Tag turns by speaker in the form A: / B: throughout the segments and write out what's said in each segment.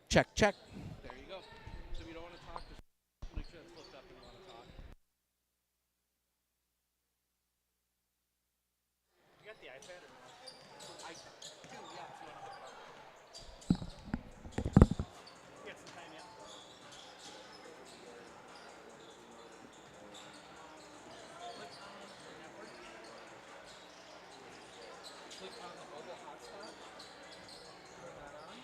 A: Check, check.
B: There you go. So if you don't want to talk, just make sure it's flipped up and you want to talk. You got the iPad or no? iPad. Two, yeah. So you want to hook it up. You got some time yet? Click on the network. Click on the mobile hotspot. Turn that on.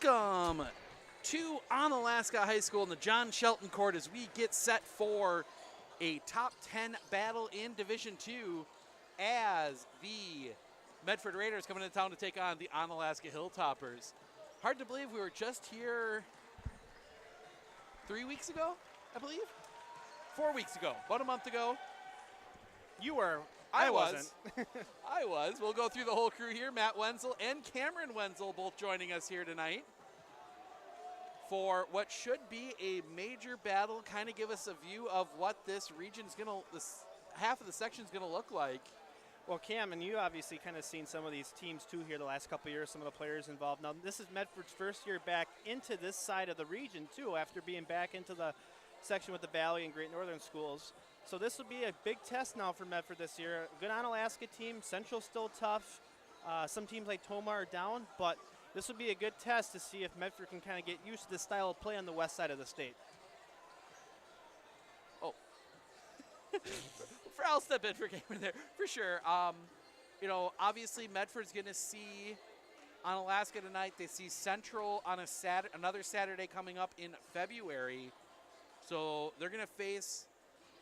A: Welcome to Onalaska High School in the John Shelton Court as we get set for a top 10 battle in Division II as the Medford Raiders coming into town to take on the Onalaska Hilltoppers. Hard to believe we were just here 3 weeks ago, I believe? 4 weeks ago, about a month ago.
B: You were.
A: I
B: wasn't.
A: I was. We'll go through the whole crew here. Matt Wenzel and Cameron Wenzel both joining us here tonight for what should be a major battle, kind of give us a view of what this region's this half of the section's gonna look like.
B: Well, Cam, and you obviously kind of seen some of these teams too here the last couple of years, some of the players involved. Now, this is Medford's first year back into this side of the region too, after being back into the section with the Valley and Great Northern schools. So this will be a big test now for Medford this year. Good Onalaska team, Central's still tough. Some teams like Tomah are down, but this will be a good test to see if Medford can kind of get used to this style of play on the west side of the state.
A: Oh. I'll step in for Cameron there, for sure. You know, obviously Medford's going to see Onalaska tonight. They see Central on another Saturday coming up in February. So they're going to face,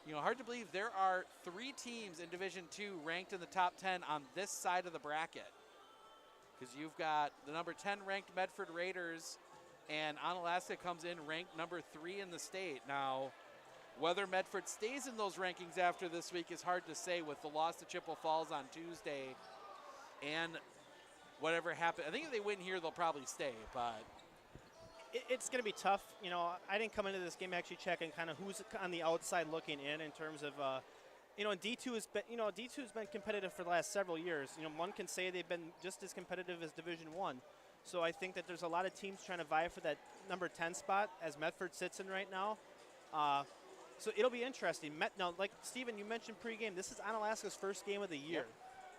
A: you know, hard to believe there are 3 teams in Division II ranked in the top 10 on this side of the bracket. Because you've got the number 10 ranked Medford Raiders, and Onalaska comes in ranked number 3 in the state. Now, whether Medford stays in those rankings after this week is hard to say with the loss to Chippewa Falls on Tuesday and whatever happened. I think if they win here, they'll probably stay, but
B: It's going to be tough. You know, I didn't come into this game actually checking kind of who's on the outside looking in terms of, you know, and D2 has been, D2 has been competitive for the last several years. You know, one can say they've been just as competitive as Division I. So I think that there's a lot of teams trying to vie for that number 10 spot as Medford sits in right now. So it'll be interesting. Now, like Steven, you mentioned pregame, this is Onalaska's first game of the year.
A: Yep.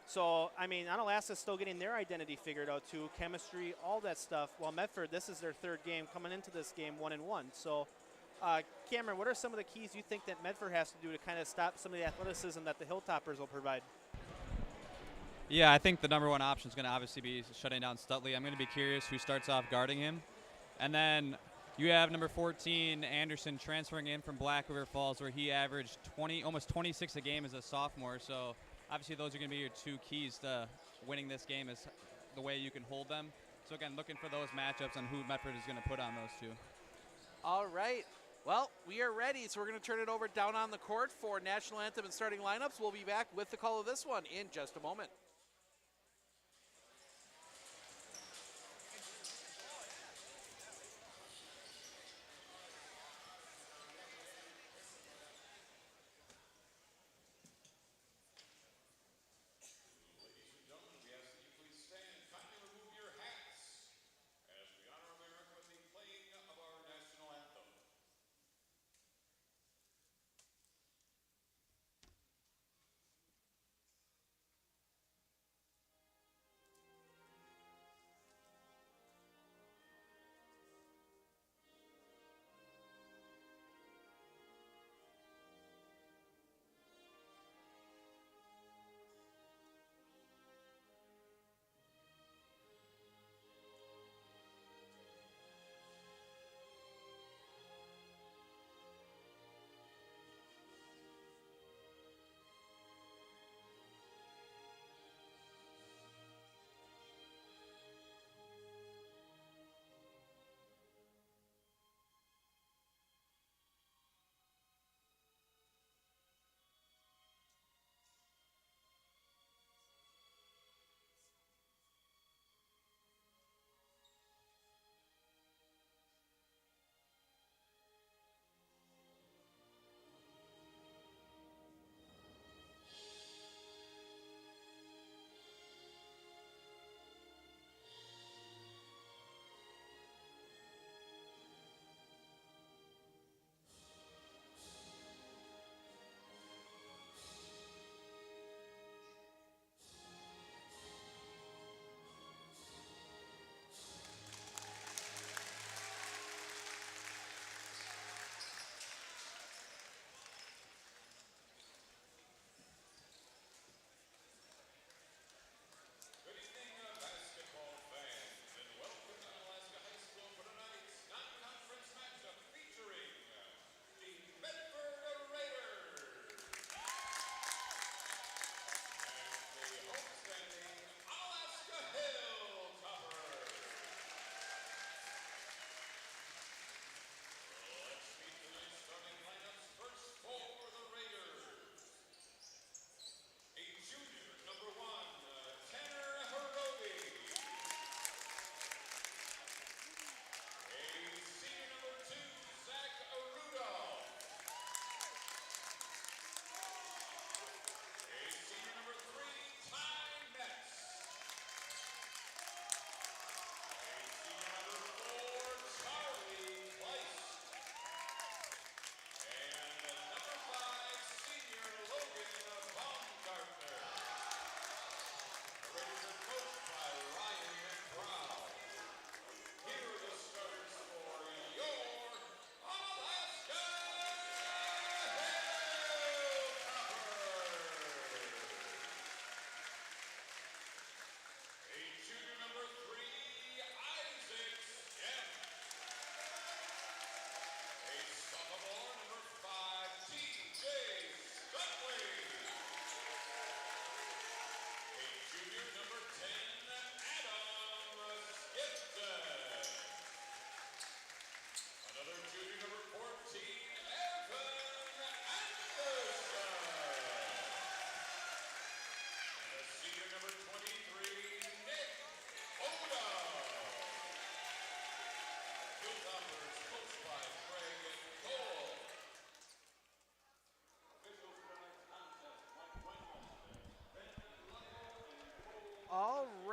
B: So, I mean, Onalaska's still getting their identity figured out too, chemistry, all that stuff. While Medford, this is their 3rd game coming into this game 1-1. So, Cameron, what are some of the keys you think that Medford has to do to kind of stop some of the athleticism that the Hilltoppers will provide?
C: Yeah, I think the number one option is going to obviously be shutting down Stutley. I'm going to be curious who starts off guarding him. And then you have number 14, Anderson, transferring in from Black River Falls, where he averaged almost 26 a game as a sophomore. So obviously those are going to be your 2 keys to winning this game, is the way you can hold them. So again, looking for those matchups and who Medford is going to put on those 2.
A: all right. Well, we are ready, so we're going to turn it over down on the court for National Anthem and starting lineups. We'll be back with the call of this one in just a moment.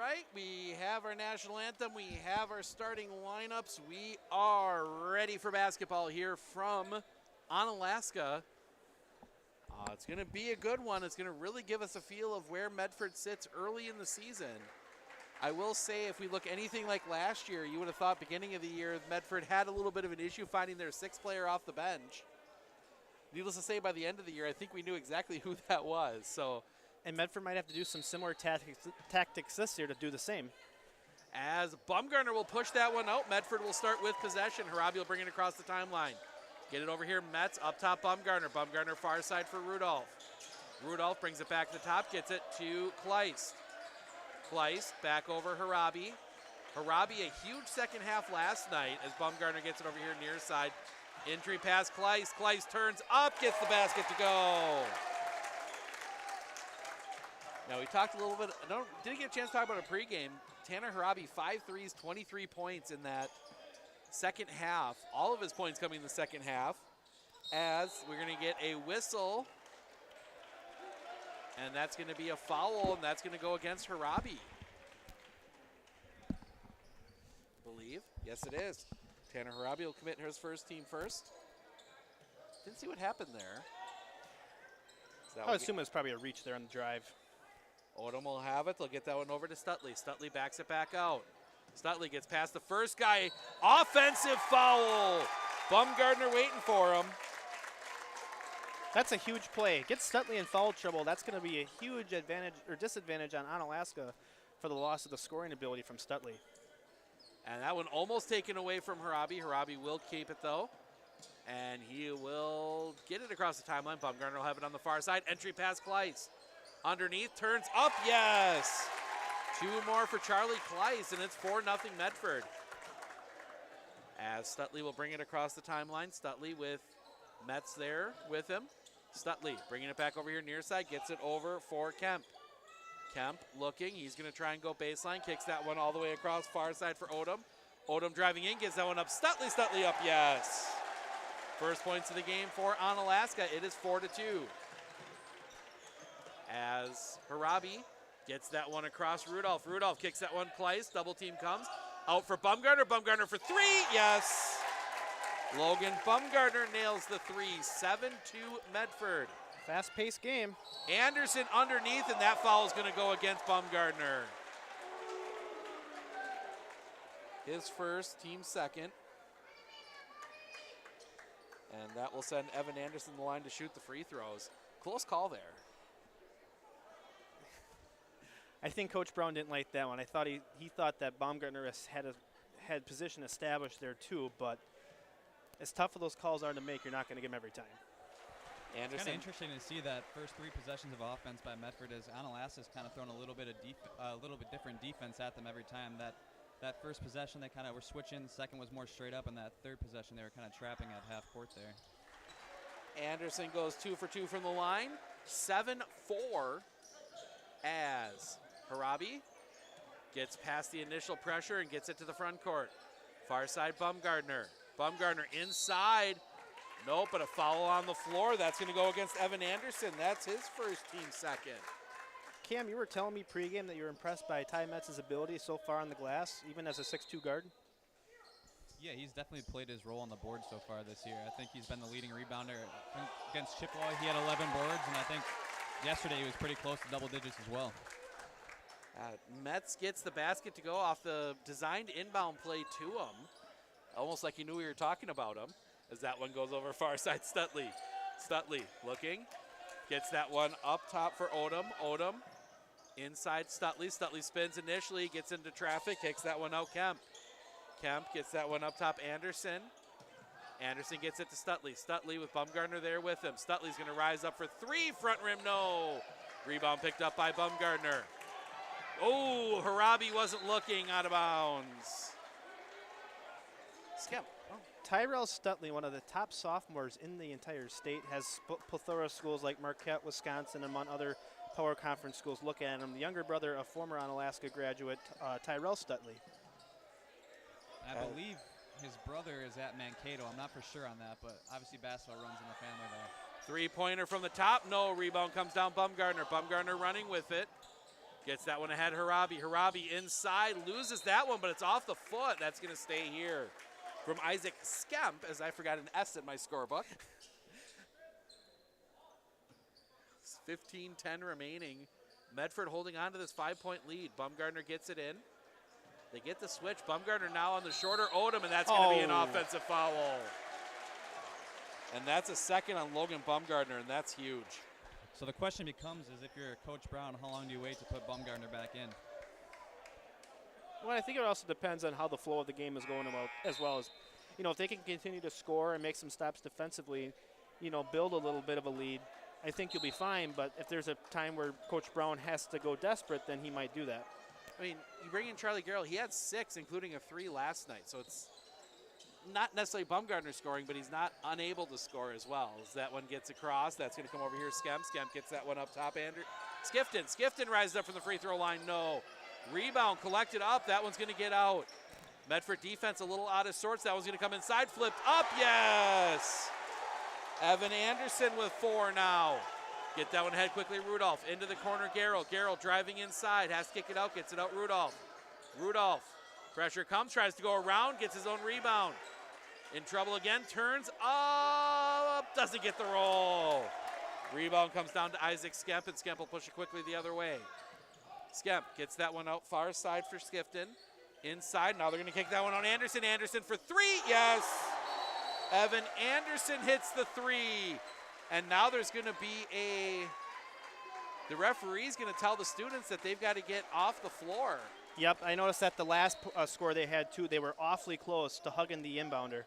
A: right. We have our national anthem. We have our starting lineups. We are ready for basketball here from Onalaska. It's going to be a good one. It's going to really give us a feel of where Medford sits early in the season. I will say, if we look anything like last year, you would have thought beginning of the year Medford had a little bit of an issue finding their sixth player off the bench. Needless to say, by the end of the year, I think we knew exactly who that was. So,
B: and Medford might have to do some similar tactics this year to do the same.
A: As Bumgarner will push that one out, Medford will start with possession. Harabi will bring it across the timeline. Get it over here, Metz, up top Bumgarner. Bumgarner far side for Rudolph. Rudolph brings it back to the top, gets it to Kleist. Kleist back over Harabi. Harabi, a huge second half last night as Bumgarner gets it over here near side. Entry pass Kleist. Kleist turns up, gets the basket to go. Now we talked a little bit, didn't get a chance to talk about a pregame. Tanner Harabi, 5 threes, 23 points in that second half. All of his points coming in the second half. As we're going to get a whistle. And that's going to be a foul, and that's going to go against Harabi. I believe. Yes, it is. Tanner Harabi will commit his first team first. Didn't see what happened there.
B: I would assume it was probably a reach there on the drive.
A: Odom will have it. They'll get that one over to Stutley. Stutley backs it back out. Stutley gets past the first guy. Offensive foul. Bumgarner waiting for him.
B: That's a huge play. Get Stutley in foul trouble. That's going to be a huge advantage or disadvantage on Onalaska for the loss of the scoring ability from Stutley.
A: And that one almost taken away from Harabi. Harabi will keep it, though. And he will get it across the timeline. Bumgarner will have it on the far side. Entry pass Kleist. Underneath, turns up, yes! 2 more for Charlie Kleist, and it's 4-0 Medford. As Stutley will bring it across the timeline. Stutley with Metz there with him. Stutley bringing it back over here near side, gets it over for Kemp. Kemp looking, he's going to try and go baseline, kicks that one all the way across far side for Odom. Odom driving in, gets that one up. Stutley up, yes. First points of the game for Onalaska. It is 4-2. As Harabi gets that one across Rudolph. Rudolph kicks that one, Kleist, double team comes. Out for Bumgarner, Bumgarner for 3, yes. Logan Bumgarner nails the 3, 7-2 Medford.
B: Fast-paced game.
A: Anderson underneath, and that foul is going to go against Bumgarner. His first, team second. And that will send Evan Anderson the line to shoot the free throws. Close call there.
B: I think Coach Brown didn't like that one. I thought he thought that Baumgartner had position established there too, but as tough as those calls are to make, you're not going to get them every time.
C: It's kind of interesting to see that first 3 possessions of offense by Medford as Onalaska's kind of thrown a little bit different defense at them every time. That first possession they kind of were switching, the second was more straight up, and that third possession they were kind of trapping at half court there.
A: Anderson goes 2 for 2 from the line, 7-4 as Harabi gets past the initial pressure and gets it to the front court. Far side Bumgarner. Bumgarner inside. Nope, but a foul on the floor. That's going to go against Evan Anderson. That's his first, team second.
B: Cam, you were telling me pregame that you were impressed by Ty Metz's ability so far on the glass, even as a 6'2 guard.
C: Yeah, he's definitely played his role on the board so far this year. I think he's been the leading rebounder. Against Chippewa, he had 11 boards, and I think yesterday he was pretty close to double digits as well.
A: Metz gets the basket to go off the designed inbound play to him. Almost like he knew we were talking about him, as that one goes over far side Stutley. Stutley looking, gets that one up top for Odom. Odom inside Stutley. Stutley spins initially, gets into traffic, kicks that one out Kemp. Kemp gets that one up top Anderson. Anderson gets it to Stutley. Stutley with Bumgarner there with him. Stutley's going to rise up for 3, front rim, no. Rebound picked up by Bumgarner. Oh, Harabi wasn't looking, out of bounds. Skip.
B: Oh. Tyrell Stutley, one of the top sophomores in the entire state, has plethora of schools like Marquette, Wisconsin, among other power conference schools look at him. The younger brother of former Onalaska graduate Tyrell Stutley.
C: I believe his brother is at Mankato. I'm not for sure on that, but obviously basketball runs in the family there.
A: 3-pointer from the top, no. Rebound comes down Bumgarner. Bumgarner running with it. Gets that one ahead, Harabi. Harabi inside, loses that one, but it's off the foot. That's going to stay here from Isaac Skemp, as I forgot an S in my scorebook. 15-10 remaining. Medford holding on to this 5-point lead. Bumgardner gets it in. They get the switch. Bumgardner now on the shorter Odom, and that's going to be an offensive foul. And that's a second on Logan Bumgardner, and that's huge.
C: So the question becomes is if you're Coach Brown, how long do you wait to put Bumgardner back in?
B: Well, I think it also depends on how the flow of the game is going about, as well as, if they can continue to score and make some stops defensively, build a little bit of a lead, I think you'll be fine. But if there's a time where Coach Brown has to go desperate, then he might do that.
A: I mean, you bring in Charlie Garrell. He had 6, including a 3 last night. So it's not necessarily Bumgardner scoring, but he's not unable to score as well. As that one gets across, that's going to come over here. Skemp gets that one up top. Skifton rises up from the free throw line. No. Rebound collected up. That one's going to get out. Medford defense a little out of sorts. That one's going to come inside. Flipped up. Yes. Evan Anderson with 4 now. Get that one ahead quickly. Rudolph into the corner. Garrell driving inside. Has to kick it out. Gets it out. Rudolph. Pressure comes. Tries to go around. Gets his own rebound. In trouble again. Turns up. Doesn't get the roll. Rebound comes down to Isaac Skemp, and Skemp will push it quickly the other way. Skemp gets that one out far side for Skifton. Inside. Now they're going to kick that one on Anderson. Anderson for 3. Yes. Evan Anderson hits the 3. And now there's going to be the referee's going to tell the students that they've got to get off the floor.
B: Yep, I noticed that the last score they had, too, they were awfully close to hugging the inbounder.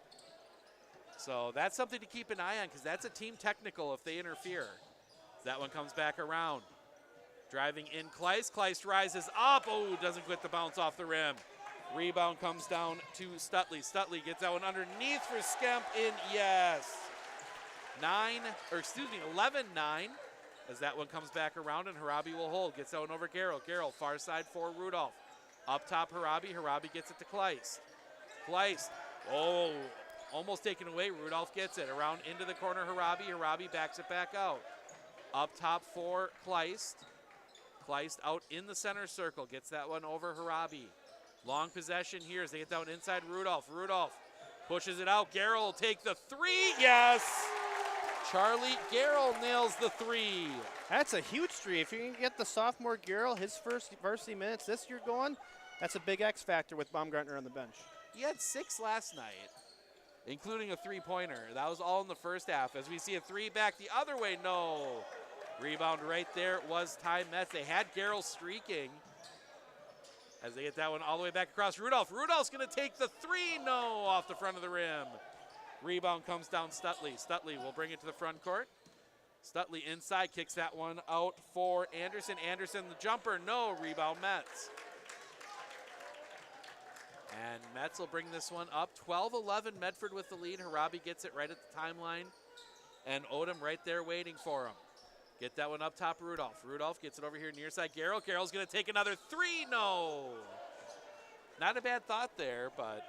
A: So that's something to keep an eye on because that's a team technical if they interfere. That one comes back around. Driving in Kleist. Kleist rises up. Oh, doesn't get the bounce off the rim. Rebound comes down to Stutley. Stutley gets that one underneath for Skemp in. Yes. 11-9 as that one comes back around and Harabi will hold. Gets that one over Garrell. Garrell far side for Rudolph. Up top Harabi. Harabi gets it to Kleist. Kleist. Oh, almost taken away. Rudolph gets it. Around into the corner Harabi. Harabi backs it back out. Up top for Kleist. Kleist out in the center circle. Gets that one over Harabi. Long possession here as they get that one inside Rudolph. Rudolph pushes it out. Garrell will take the 3. Yes! Charlie Garrell nails the 3.
B: That's a huge 3. If you can get the sophomore Garrell his first varsity minutes this year going, that's a big X factor with Baumgartner on the bench.
A: He had 6 last night, including a 3-pointer. That was all in the first half. As we see a 3 back the other way, no. Rebound right there was Ty Metz. They had Garrell streaking as they get that one all the way back across Rudolph. Rudolph's going to take the 3, no, off the front of the rim. Rebound comes down Stutley. Stutley will bring it to the front court. Stutley inside, kicks that one out for Anderson. Anderson, the jumper, no. Rebound Metz. And Metz will bring this one up. 12-11, Medford with the lead. Harabi gets it right at the timeline. And Odom right there waiting for him. Get that one up top, Rudolph. Rudolph gets it over here near side. Garrell. Garrell's going to take another 3, no. Not a bad thought there, but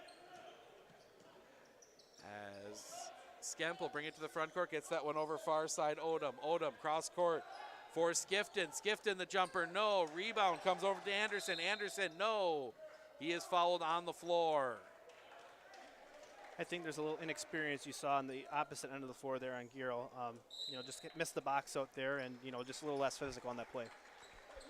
A: as Skemp will bring it to the front court, gets that one over far side, Odom. Odom, cross court for Skifton. Skifton, the jumper, no. Rebound comes over to Anderson. Anderson, no. He is fouled on the floor.
B: I think there's a little inexperience you saw on the opposite end of the floor there on Garrell. Just missed the box out there and, just a little less physical on that play.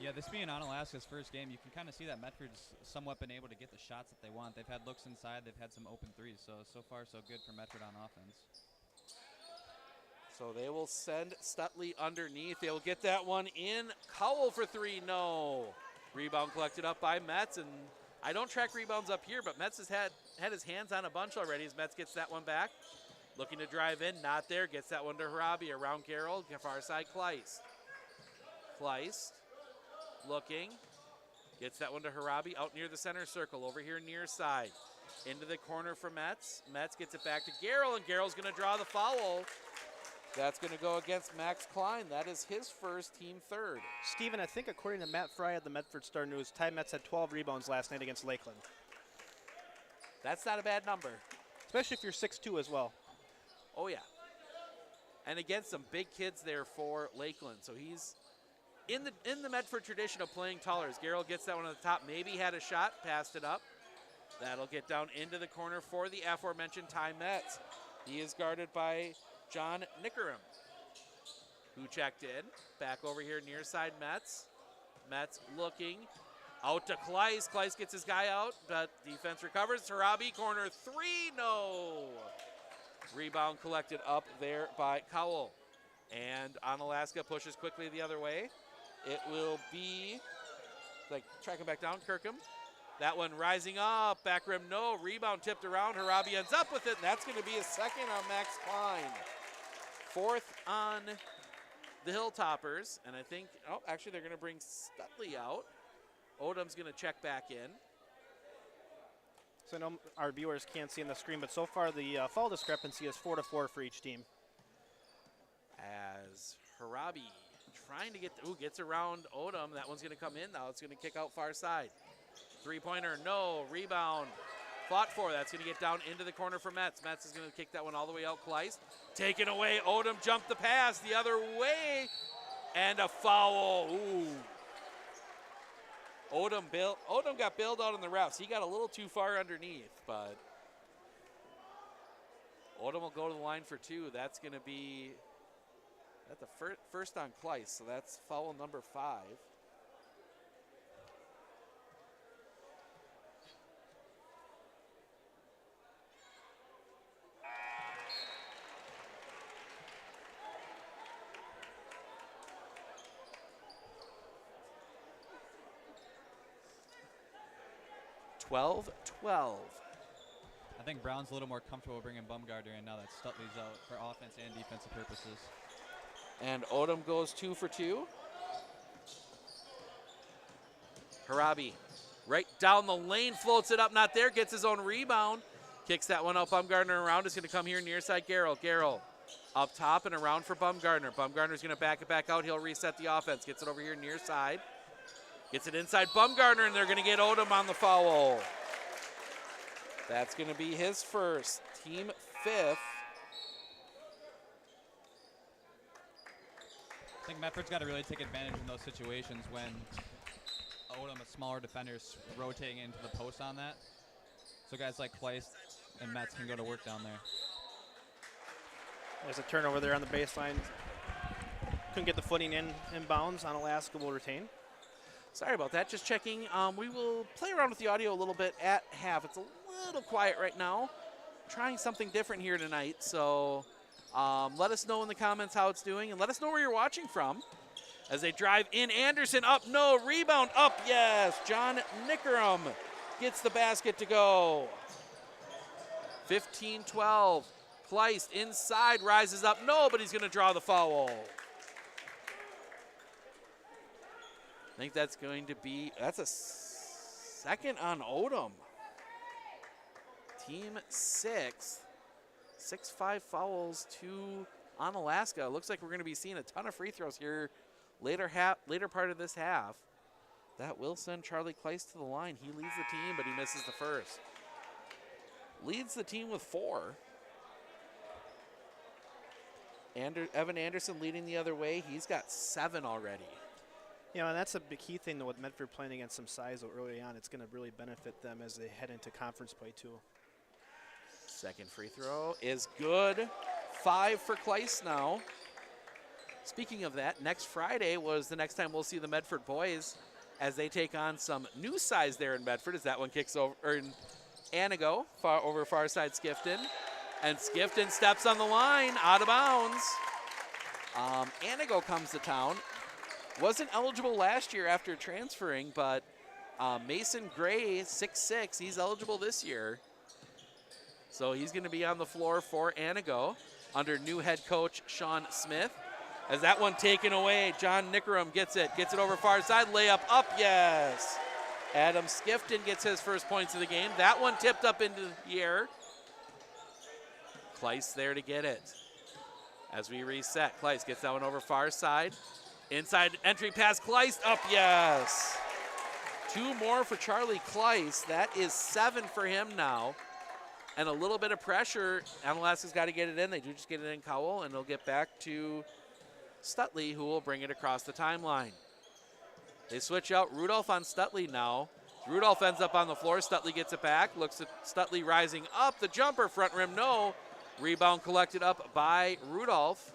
C: Yeah, this being Onalaska's first game, you can kind of see that Medford's somewhat been able to get the shots that they want. They've had looks inside. They've had some open threes. So far, so good for Medford on offense.
A: So they will send Stutley underneath. They will get that one in. Cowell for 3, no. Rebound collected up by Metz, and I don't track rebounds up here, but Metz has had his hands on a bunch already as Metz gets that one back. Looking to drive in, not there. Gets that one to Harabi. Around Garrell, far side Kleist. Kleist looking. Gets that one to Harabi out near the center circle. Over here near side. Into the corner for Metz. Metz gets it back to Garrell, and Garrell's going to draw the foul. That's going to go against Max Klein. That is his first, team third.
B: Steven, I think according to Matt Fry at the Medford Star News, Ty Metz had 12 rebounds last night against Lakeland.
A: That's not a bad number.
B: Especially if you're 6'2" as well.
A: Oh, yeah. And against some big kids there for Lakeland. So in the Medford tradition of playing taller, as Garrell gets that one on the top, maybe had a shot, passed it up. That'll get down into the corner for the aforementioned Ty Metz. He is guarded by John Nickerum, who checked in. Back over here near side Metz. Metz looking out to Kleiss. Kleiss gets his guy out, but defense recovers. Tarabi, corner three, no. Rebound collected up there by Cowell. And Onalaska pushes quickly the other way. It will be, like, tracking back down, Kirkham. That one rising up, back rim, no. Rebound tipped around, Harabi ends up with it, and that's going to be a second on Max Klein. Fourth on the Hilltoppers, and I think, oh, actually they're going to bring Stutley out. Odom's going to check back in.
B: So I know our viewers can't see on the screen, but so far the foul discrepancy is 4-4 for each team.
A: As Harabi trying to get, gets around Odom. That one's going to come in now. It's going to kick out far side. Three-pointer, no. Rebound, fought for. That's going to get down into the corner for Metz. Metz is going to kick that one all the way out. Kleiss taken away. Odom jumped the pass the other way. And a foul. Ooh. Odom got bailed out on the refs. He got a little too far underneath, but Odom will go to the line for two. That's going to be at the first on Kleiss, so that's foul number 5. Twelve.
C: I think Brown's a little more comfortable bringing Bumgardner in now that Stutley's out for offense and defensive purposes.
A: And Odom goes 2 for 2. Harabi right down the lane, floats it up, not there, gets his own rebound. Kicks that one out, Bumgardner around. It's going to come here near side Garrell. Garrell up top and around for Bumgardner. Bumgardner's going to back it back out. He'll reset the offense. Gets it over here near side. Gets it inside Bumgardner, and they're going to get Odom on the foul. That's going to be his first, team 5th.
C: I think Medford's got to really take advantage in those situations when Odom, a smaller defender, is rotating into the post on that. So guys like Kleiss and Metz can go to work down there.
B: There's a turnover there on the baseline. Couldn't get the footing in bounds. Onalaska will retain.
A: Sorry about that, just checking. We will play around with the audio a little bit at half. It's a little quiet right now. Trying something different here tonight, so let us know in the comments how it's doing, and let us know where you're watching from. As they drive in, Anderson up, no, rebound up, yes. John Nickerum gets the basket to go. 15-12. Kleiss inside, rises up, no, but he's going to draw the foul. I think that's going to be, that's a second on Odom. Team 6. 6-5 fouls to Onalaska. Looks like we're going to be seeing a ton of free throws here later part of this half. That will send Charlie Kleiss to the line. He leads the team, but he misses the first. Leads the team with 4. Evan Anderson leading the other way. He's got 7 already.
B: You know, and that's a big key thing, though, with Medford playing against some size early on. It's going to really benefit them as they head into conference play, too.
A: Second free throw is good. 5 for Kleiss now. Speaking of that, next Friday was the next time we'll see the Medford boys as they take on some new size there in Medford, as that one kicks over in Anago, over far side Skifton. And Skifton steps on the line, out of bounds. Anago comes to town. Wasn't eligible last year after transferring, but Mason Gray, 6'6", he's eligible this year. So he's going to be on the floor for Anago under new head coach Sean Smith. As that one taken away, John Nickerum gets it over far side, layup up, yes. Adam Skifton gets his first points of the game. That one tipped up into the air. Kleiss there to get it. As we reset, Kleiss gets that one over far side. Inside entry pass, Kleiss up, yes. 2 more for Charlie Kleiss. That is 7 for him now. And a little bit of pressure. Onalaska's got to get it in. They do just get it in, Cowell, and they'll get back to Stutley, who will bring it across the timeline. They switch out Rudolph on Stutley now. Rudolph ends up on the floor. Stutley gets it back. Looks at Stutley rising up. The jumper, front rim, no. Rebound collected up by Rudolph.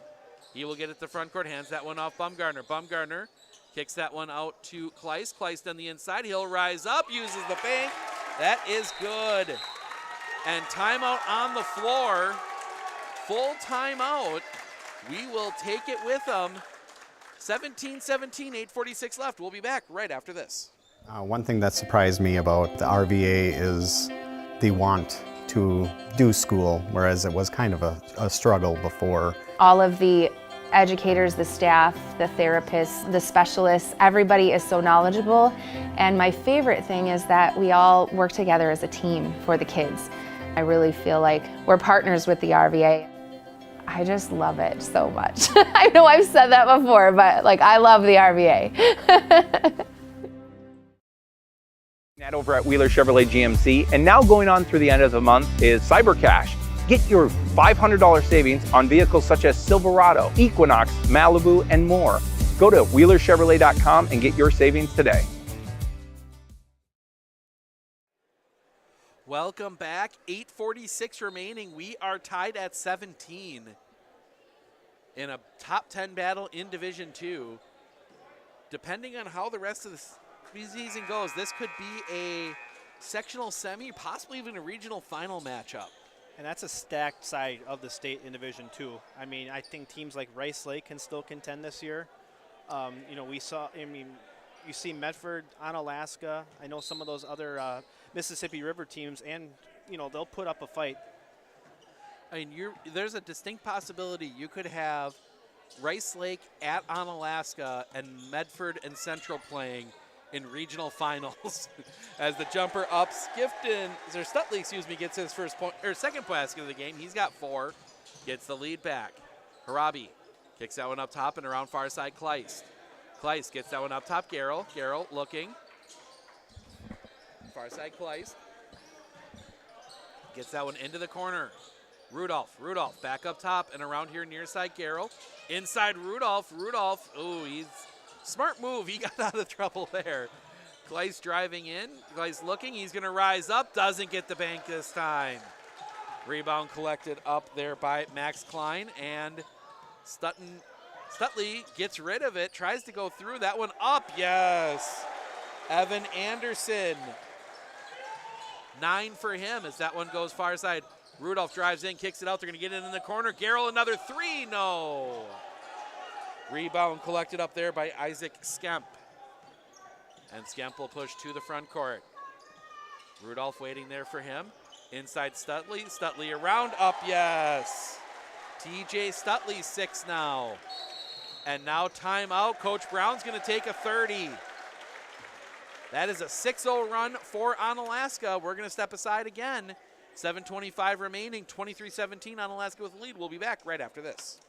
A: He will get it to front court. Hands that one off Bumgarner. Bumgarner kicks that one out to Kleist. Kleist on the inside. He'll rise up, uses the bank. That is good. And timeout on the floor. Full timeout. We will take it with them. 17-17, 8:46 left. We'll be back right after this.
D: One thing that surprised me about the RVA is the want to do school, whereas it was kind of a struggle before.
E: All of the educators, the staff, the therapists, the specialists, everybody is so knowledgeable. And my favorite thing is that we all work together as a team for the kids. I really feel like we're partners with the RVA. I just love it so much. I know I've said that before, but like I love the RVA.
F: Over at Wheeler Chevrolet GMC, and now going on through the end of the month is Cyber Cash. Get your $500 savings on vehicles such as Silverado, Equinox, Malibu, and more. Go to WheelerChevrolet.com and get your savings today.
A: Welcome back. 8:46 remaining. We are tied at 17 in a top 10 battle in Division II. Depending on how the rest of the season goes, this could be a sectional semi, possibly even a regional final matchup.
B: And that's a stacked side of the state in Division II. I mean, I think teams like Rice Lake can still contend this year. You know, you see Medford, Onalaska. I know some of those other Mississippi River teams, and, you know, they'll put up a fight.
A: I mean, there's a distinct possibility you could have Rice Lake at Onalaska and Medford and Central playing in regional finals. As the jumper up, Stutley, gets his first point, or second basket of the game. He's got 4, gets the lead back. Harabi kicks that one up top and around far side Kleist. Kleist gets that one up top, Garrell looking. Far side Kleist. Gets that one into the corner. Rudolph back up top and around here near side Garrell. Inside Rudolph, ooh, he's smart move. He got out of trouble there. Kleist driving in. Kleist looking. He's going to rise up. Doesn't get the bank this time. Rebound collected up there by Max Klein. And Stutley gets rid of it. Tries to go through. That one up. Yes. Evan Anderson. 9 for him as that one goes far side. Rudolph drives in, kicks it out. They're going to get it in the corner. Garrell, another 3. No. Rebound collected up there by Isaac Skemp. And Skemp will push to the front court. Rudolph waiting there for him. Inside Stutley. Stutley around, up, yes. TJ Stutley 6 now. And now timeout. Coach Brown's going to take a 30. That is a 6-0 run for Onalaska. We're going to step aside again. 7:25 remaining, 23-17 Onalaska with the lead. We'll be back right after this.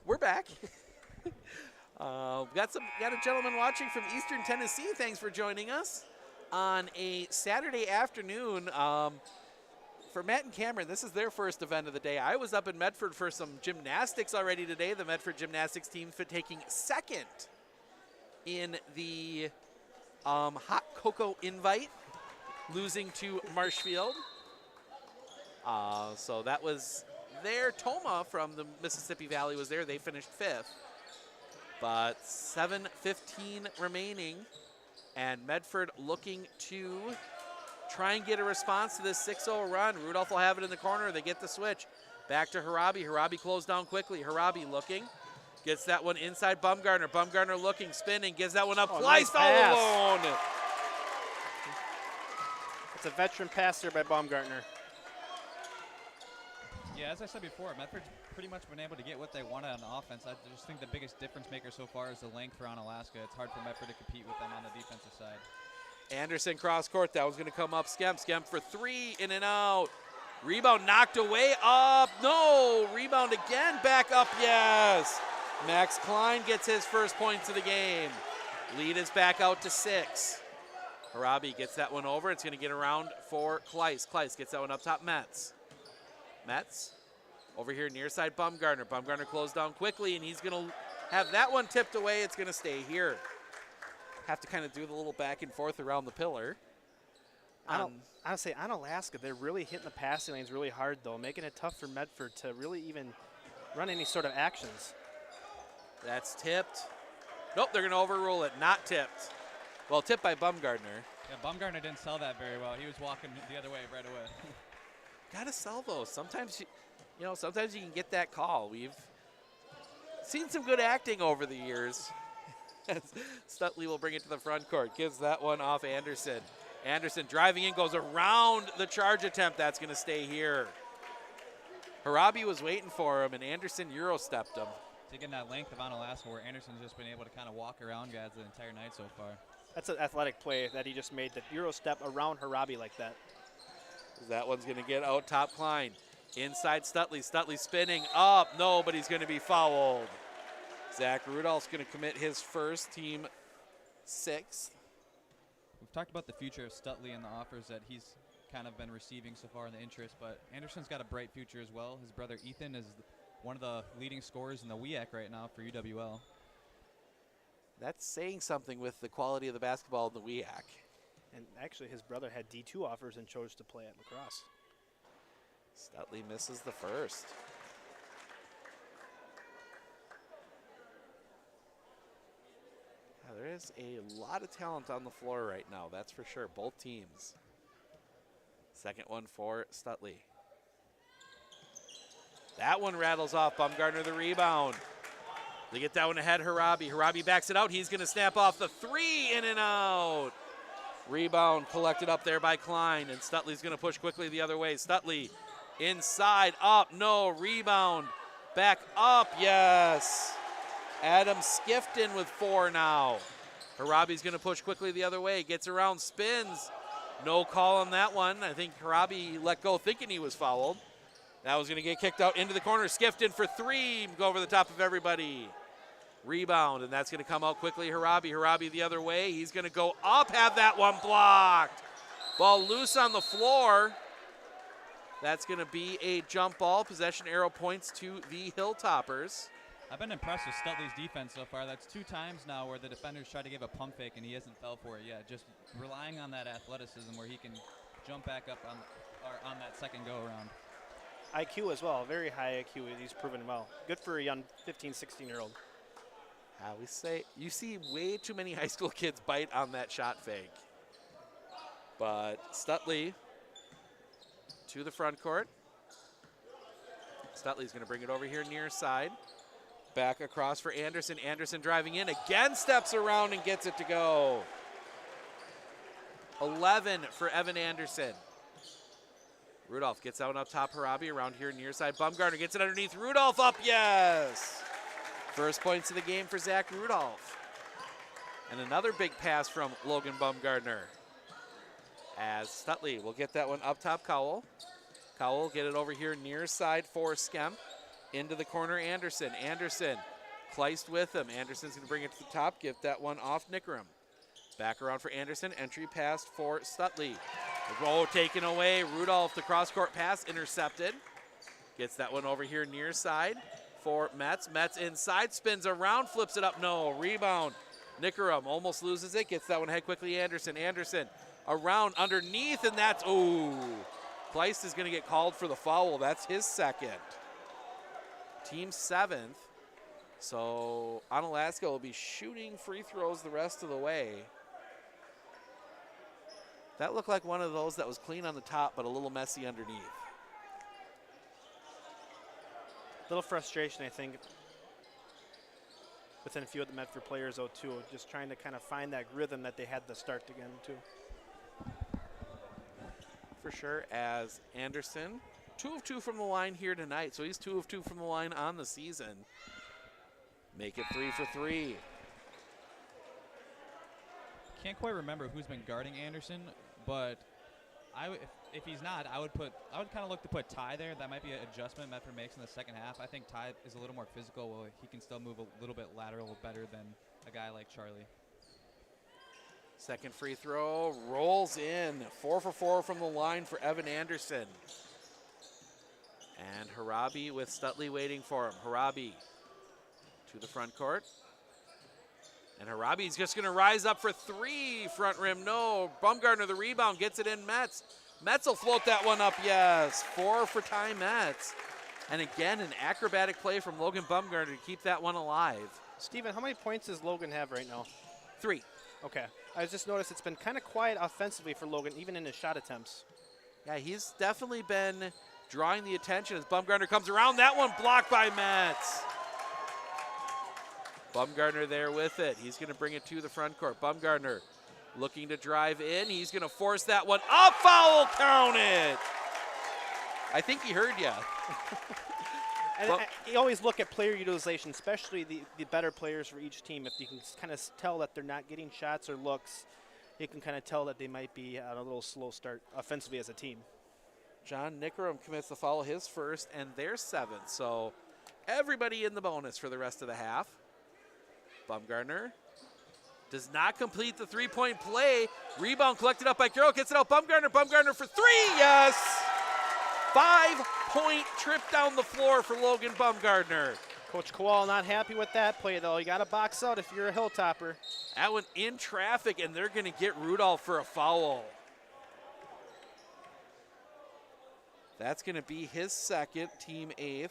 A: We're back. Got a gentleman watching from Eastern Tennessee. Thanks for joining us on a Saturday afternoon. For Matt and Cameron, this is their first event of the day. I was up in Medford for some gymnastics already today. The Medford gymnastics team for taking second in the hot cocoa invite, losing to Marshfield. So that was there. Toma from the Mississippi Valley was there. They finished 5th. But 7:15 remaining, and Medford looking to try and get a response to this 6-0 run. Rudolph will have it in the corner. They get the switch. Back to Harabi. Harabi closed down quickly. Harabi looking. Gets that one inside Bumgarner. Bumgarner looking, spinning, gives that one up. Kleist all alone.
B: It's a veteran pass there by Baumgartner.
C: Yeah, as I said before, Medford's pretty much been able to get what they wanted on offense. I just think the biggest difference maker so far is the length for Onalaska. It's hard for Medford to compete with them on the defensive side.
A: Anderson cross court. That was going to come up. Skemp for three, in and out. Rebound knocked away, up. No, rebound again, back up, yes. Max Klein gets his first points of the game. Lead is back out to 6. Harabi gets that one over. It's going to get around for Kleiss. Kleiss gets that one up top. Metz over here near side Bumgarner. Bumgarner closed down quickly, and he's going to have that one tipped away. It's going to stay here. Have to kind of do the little back and forth around the pillar.
B: Honestly, Onalaska, they're really hitting the passing lanes really hard, though, making it tough for Medford to really even run any sort of actions.
A: That's tipped. Nope, they're going to overrule it. Not tipped. Well, tipped by Bumgardner.
C: Yeah, Bumgarner didn't sell that very well. He was walking the other way right away.
A: Got to sell those. Sometimes, sometimes you can get that call. We've seen some good acting over the years. Stutley will bring it to the front court. Gives that one off Anderson. Anderson driving in, goes around the charge attempt. That's going to stay here. Harabi was waiting for him, and Anderson Euro-stepped him.
C: Taking that length of Onalaska where Anderson's just been able to kind of walk around guys the entire night so far.
B: That's an athletic play that he just made, the Euro step around Harabi like that.
A: That one's going to get out top Klein. Inside Stutley. Stutley spinning up. No, but he's going to be fouled. Zach Rudolph's going to commit his first, team 6th.
C: We've talked about the future of Stutley and the offers that he's kind of been receiving so far in the interest, but Anderson's got a bright future as well. His brother Ethan is one of the leading scorers in the WEAC right now for UWL.
A: That's saying something with the quality of the basketball in the WEAC.
B: And actually, his brother had D2 offers and chose to play at lacrosse.
A: Stutley misses the first. There is a lot of talent on the floor right now, that's for sure, both teams. Second one for Stutley. That one rattles off. Bumgarner the rebound. They get that one ahead, Harabi. Harabi backs it out. He's going to snap off the three, in and out. Rebound collected up there by Klein, and Stutley's going to push quickly the other way. Stutley inside, up, no, rebound. Back up, yes. Adam Skifton with 4 now. Harabi's going to push quickly the other way. Gets around, spins. No call on that one. I think Harabi let go thinking he was fouled. That was going to get kicked out into the corner. Skifton for 3. Go over the top of everybody. Rebound, and that's going to come out quickly. Harabi the other way. He's going to go up, have that one blocked. Ball loose on the floor. That's going to be a jump ball. Possession arrow points to the Hilltoppers.
C: I've been impressed with Stutley's defense so far. That's 2 times now where the defenders try to give a pump fake and he hasn't fell for it yet. Just relying on that athleticism where he can jump back up on that second go around.
B: IQ as well, very high IQ. He's proven well. Good for a young 15, 16-year-old.
A: We say you see way too many high school kids bite on that shot fake. But Stutley to the front court. Stutley's going to bring it over here near side. Back across for Anderson. Anderson driving in, again steps around and gets it to go. 11 for Evan Anderson. Rudolph gets out up top. Harabi around here near side. Bumgarner gets it underneath. Rudolph up, yes. First points of the game for Zach Rudolph. And another big pass from Logan Bumgarner. As Stutley will get that one up top, Cowell. Cowell will get it over here near side for Skemp. Into the corner, Anderson. Anderson Kleist with him. Anderson's going to bring it to the top. Give that one off Nickerum. Back around for Anderson. Entry pass for Stutley. Oh, taken away. Rudolph, the cross-court pass intercepted. Gets that one over here near side for Metz. Metz inside, spins around, flips it up. No, rebound. Nickerum almost loses it. Gets that one ahead quickly. Anderson. Anderson around underneath, and that's, ooh. Kleist is going to get called for the foul. That's his second. Team 7th. So Onalaska will be shooting free throws the rest of the way. That looked like one of those that was clean on the top, but a little messy underneath.
B: Little frustration, I think, within a few of the Medford players, though, too. Just trying to kind of find that rhythm that they had to start again, too.
A: For sure, as Anderson, 2 of 2 from the line here tonight. So he's 2 of 2 from the line on the season. Make it 3 for 3.
C: can't quite remember who's been guarding Anderson, but if he's not, I would kind of look to put Ty there. That might be an adjustment Medford makes in the second half. I think Ty is a little more physical. Well, he can still move a little bit lateral better than a guy like Charlie.
A: Second free throw rolls in. 4 for 4 from the line for Evan Anderson. And Harabi with Stutley waiting for him. Harabi to the front court. And Harabi's just going to rise up for 3. Front rim, no. Bumgarner the rebound, gets it in Metz. Metz will float that one up, yes. 4 for Ty Metz. And again, an acrobatic play from Logan Bumgarner to keep that one alive.
B: Steven, how many points does Logan have right now?
A: 3.
B: Okay. I just noticed it's been kind of quiet offensively for Logan, even in his shot attempts.
A: Yeah, he's definitely been drawing the attention as Bumgarner comes around. That one blocked by Metz. Bumgarner there with it. He's going to bring it to the front court. Bumgarner looking to drive in. He's going to force that one up. Foul, count it. I think he heard you.
B: And you always look at player utilization, especially the better players for each team. If you can kind of tell that they're not getting shots or looks, you can kind of tell that they might be on a little slow start offensively as a team.
A: John Nickerum commits the foul, his first and their 7th. So everybody in the bonus for the rest of the half. Bumgarner does not complete the 3-point play. Rebound collected up by Carroll, gets it out. Bumgarner for 3, yes! 5-point trip down the floor for Logan Bumgarner.
B: Coach Kowal not happy with that play, though. You got to box out if you're a Hilltopper.
A: That one in traffic, and they're going to get Rudolph for a foul. That's going to be his 2nd, team 8th.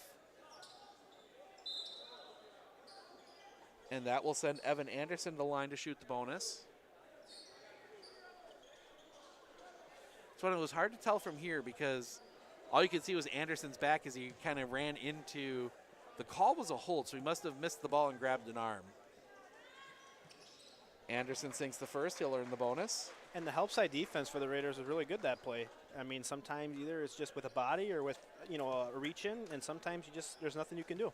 A: And that will send Evan Anderson to the line to shoot the bonus. So it was hard to tell from here because all you could see was Anderson's back as he kind of ran into, the call was a hold, so he must have missed the ball and grabbed an arm. Anderson sinks the first, he'll earn the bonus.
B: And the help side defense for the Raiders was really good that play. I mean, sometimes either it's just with a body or with, a reach in, and sometimes there's nothing you can do.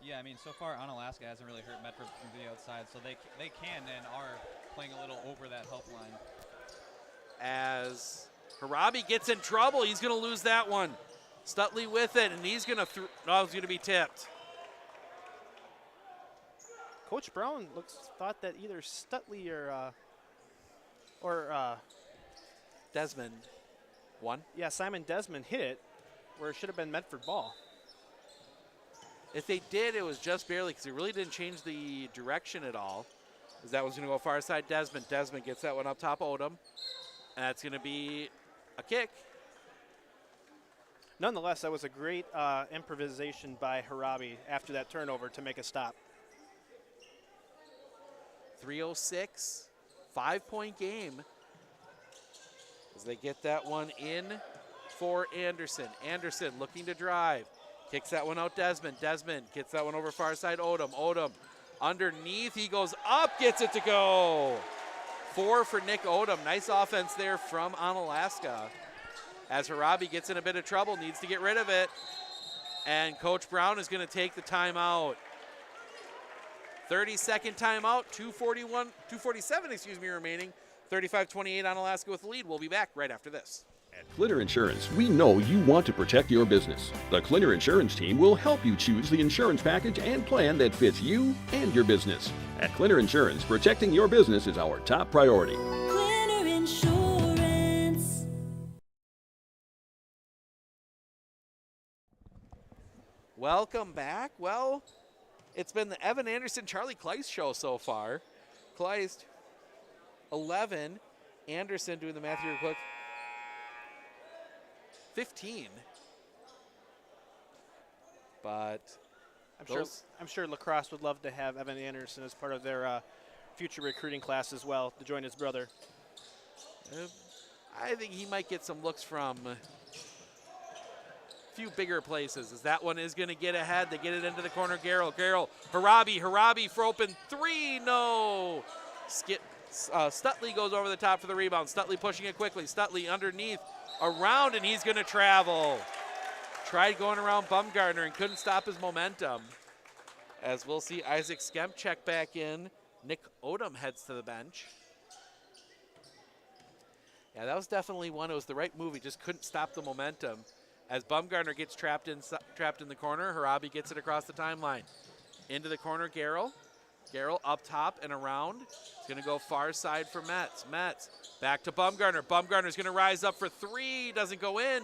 C: Yeah, I mean, so far Onalaska hasn't really hurt Medford from the outside, so they can and are playing a little over that help line.
A: As Harabi gets in trouble, he's going to lose that one. Stutley with it, and he's going to it's going to be tipped.
B: Coach Brown thought that either Stutley or
A: Desmond won.
B: Yeah, Simon Desmond hit it where it should have been Medford ball.
A: If they did, it was just barely because it really didn't change the direction at all. As that one's going to go far side Desmond. Desmond gets that one up top Odom. And that's going to be a kick.
B: Nonetheless, that was a great improvisation by Harabi after that turnover to make a stop.
A: 3:06, 5-point game. As they get that one in for Anderson. Anderson looking to drive. Kicks that one out Desmond. Desmond gets that one over far side Odom. Odom underneath. He goes up, gets it to go. 4 for Nick Odom. Nice offense there from Onalaska. As Harabi gets in a bit of trouble, needs to get rid of it. And Coach Brown is going to take the timeout. 30-second timeout, 2:47 remaining. 35-28 Onalaska with the lead. We'll be back right after this.
G: At Clinner Insurance, we know you want to protect your business. The Clinner Insurance team will help you choose the insurance package and plan that fits you and your business. At Clinner Insurance, protecting your business is our top priority.
H: Clinner Insurance.
A: Welcome back. Well, it's been the Evan Anderson, Charlie Kleist show so far. Kleist, 11. Anderson doing the math here quick. 15. But
B: I'm sure Lacrosse would love to have Evan Anderson as part of their future recruiting class as well to join his brother.
A: I think he might get some looks from a few bigger places as that one is going to get ahead. They get it into the corner. Garrell, Harabi for open 3. No. Stutley goes over the top for the rebound. Stutley pushing it quickly. Stutley underneath. Around, and he's going to travel. Tried going around Bumgarner and couldn't stop his momentum. As we'll see Isaac Skemp check back in. Nick Odom heads to the bench. Yeah, that was definitely one. It was the right move. He just couldn't stop the momentum. As Bumgarner gets trapped in the corner, Harabi gets it across the timeline. Into the corner, Garrell. Garrell up top and around. It's going to go far side for Metz. Metz back to Bumgarner. Bumgarner's going to rise up for three. Doesn't go in.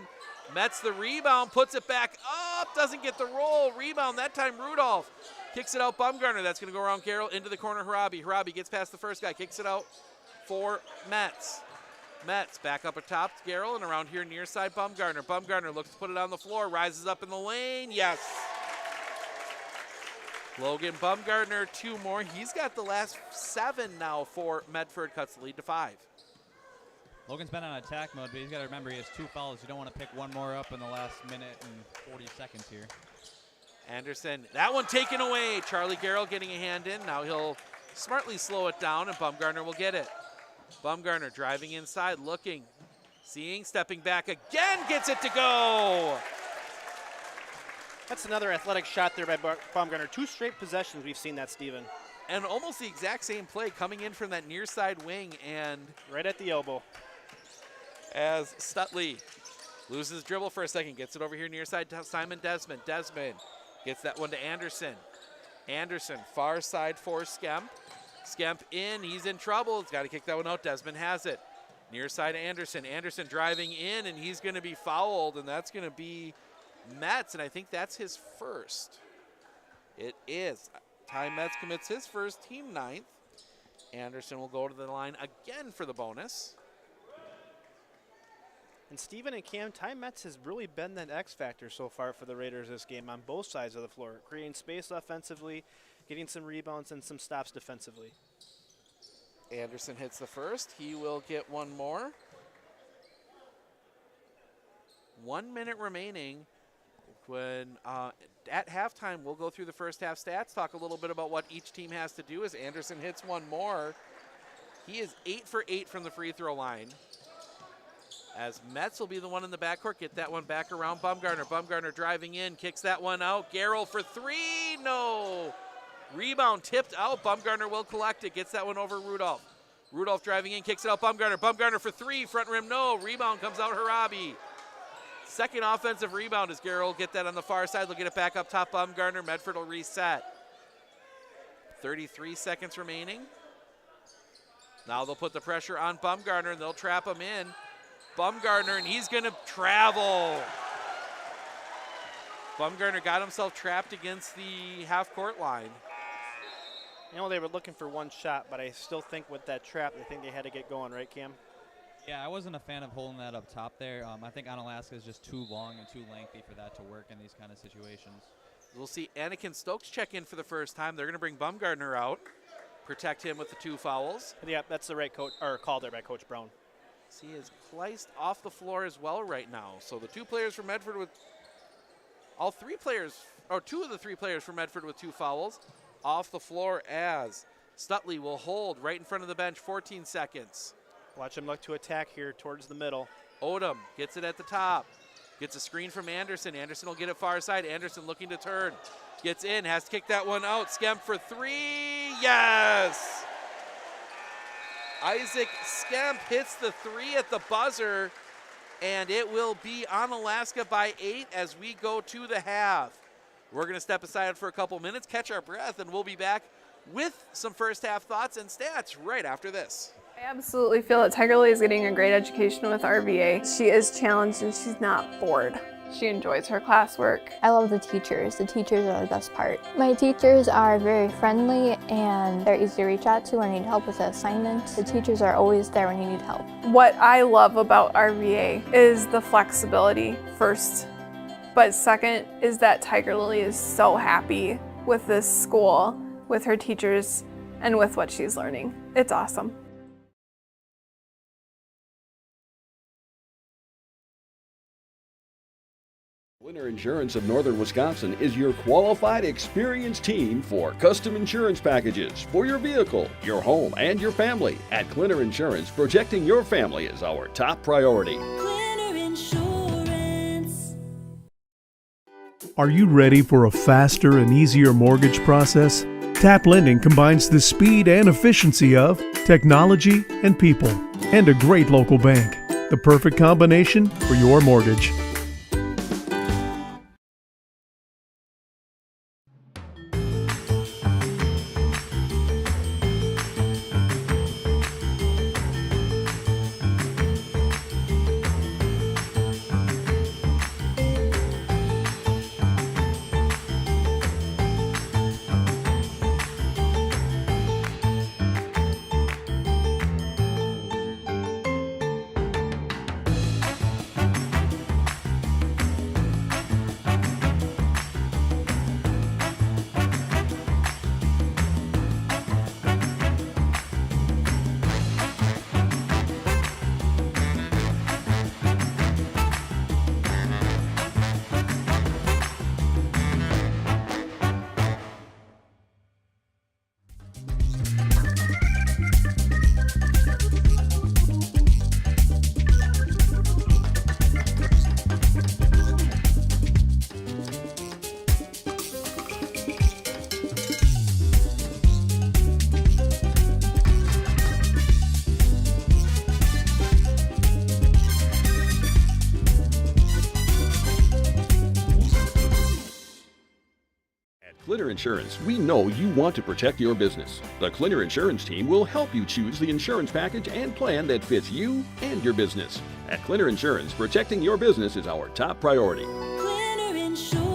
A: Metz the rebound, puts it back up. Doesn't get the roll. Rebound, that time Rudolph. Kicks it out Bumgarner. That's going to go around Garrell into the corner, Harabi. Harabi gets past the first guy. Kicks it out for Metz. Metz back up atop Garrell and around here near side Bumgarner. Bumgarner looks to put it on the floor. Rises up in the lane. Yes. Logan Bumgarner, 2 more. He's got the last 7 now for Medford. Cuts the lead to 5.
C: Logan's been on attack mode, but he's got to remember he has 2 fouls. You don't want to pick one more up in the last minute and 40 seconds here.
A: Anderson, that one taken away. Charlie Garrell getting a hand in. Now he'll smartly slow it down, and Bumgarner will get it. Bumgarner driving inside, looking, seeing, stepping back again, gets it to go.
B: That's another athletic shot there by Bumgarner. 2 straight possessions we've seen that, Steven.
A: And almost the exact same play coming in from that near side wing and
B: right at the elbow.
A: As Stutley loses dribble for a second, gets it over here near side to Simon Desmond. Desmond gets that one to Anderson. Anderson, far side for Skemp. Skemp in, he's in trouble. He's got to kick that one out. Desmond has it. Near side Anderson. Anderson driving in, and he's going to be fouled, and that's going to be Metz, and I think that's his first. It is. Ty Metz commits his first, team 9th. Anderson will go to the line again for the bonus.
B: And Steven and Cam, Ty Metz has really been that X factor so far for the Raiders this game on both sides of the floor, creating space offensively, getting some rebounds and some stops defensively.
A: Anderson hits the first. He will get one more. 1 minute remaining. When at halftime, we'll go through the first half stats, talk a little bit about what each team has to do as Anderson hits one more. He is 8 for 8 from the free throw line. As Metz will be the one in the backcourt, get that one back around Bumgarner. Bumgarner driving in, kicks that one out. Garrell for 3, no. Rebound tipped out, Bumgarner will collect it, gets that one over Rudolph. Rudolph driving in, kicks it out Bumgarner. Bumgarner for 3, front rim, no. Rebound comes out Harabi. Second offensive rebound as Garrell will get that on the far side. They'll get it back up top Bumgarner. Medford will reset. 33 seconds remaining. Now they'll put the pressure on Bumgarner and they'll trap him in. Bumgarner, and he's going to travel. Bumgarner got himself trapped against the half-court line.
B: You know, they were looking for one shot, but I still think with that trap, I think they had to get going, right, Cam?
C: Yeah, I wasn't a fan of holding that up top there. I think Onalaska is just too long and too lengthy for that to work in these kind of situations.
A: We'll see Anakin Stokes check in for the first time. They're going to bring Bumgarner out, protect him with the 2 fouls.
B: Yeah, that's the right coach, or call there by Coach Brown.
A: He is placed off the floor as well right now. So the 2 players for Medford with all 3 players, or 2 of the 3 players for Medford with 2 fouls off the floor as Stutley will hold right in front of the bench, 14 seconds.
B: Watch him look to attack here towards the middle.
A: Odom gets it at the top. Gets a screen from Anderson. Anderson will get it far side. Anderson looking to turn. Gets in, has to kick that one out. Skemp for 3, yes! Isaac Skemp hits the 3 at the buzzer, and it will be Onalaska by 8 as we go to the half. We're going to step aside for a couple minutes, catch our breath, and we'll be back with some first half thoughts and stats right after this.
I: I absolutely feel that Tiger Lily is getting a great education with RVA. She is challenged and she's not bored. She enjoys her classwork.
J: I love the teachers. The teachers are the best part. My teachers are very friendly and they're easy to reach out to when I need help with an assignment. The teachers are always there when you need help.
I: What I love about RVA is the flexibility first, but second is that Tiger Lily is so happy with this school, with her teachers, and with what she's learning. It's awesome.
G: Clinner Insurance of Northern Wisconsin is your qualified, experienced team for custom insurance packages for your vehicle, your home, and your family. At Clinner Insurance, protecting your family is our top priority.
H: Clinner Insurance.
K: Are you ready for a faster and easier mortgage process? TAP Lending combines the speed and efficiency of technology and people, and a great local bank. The perfect combination for your mortgage.
G: Clinner Insurance, we know you want to protect your business. The Clinner Insurance team will help you choose the insurance package and plan that fits you and your business. At Clinner Insurance, protecting your business is our top priority.
H: Clinner Insurance.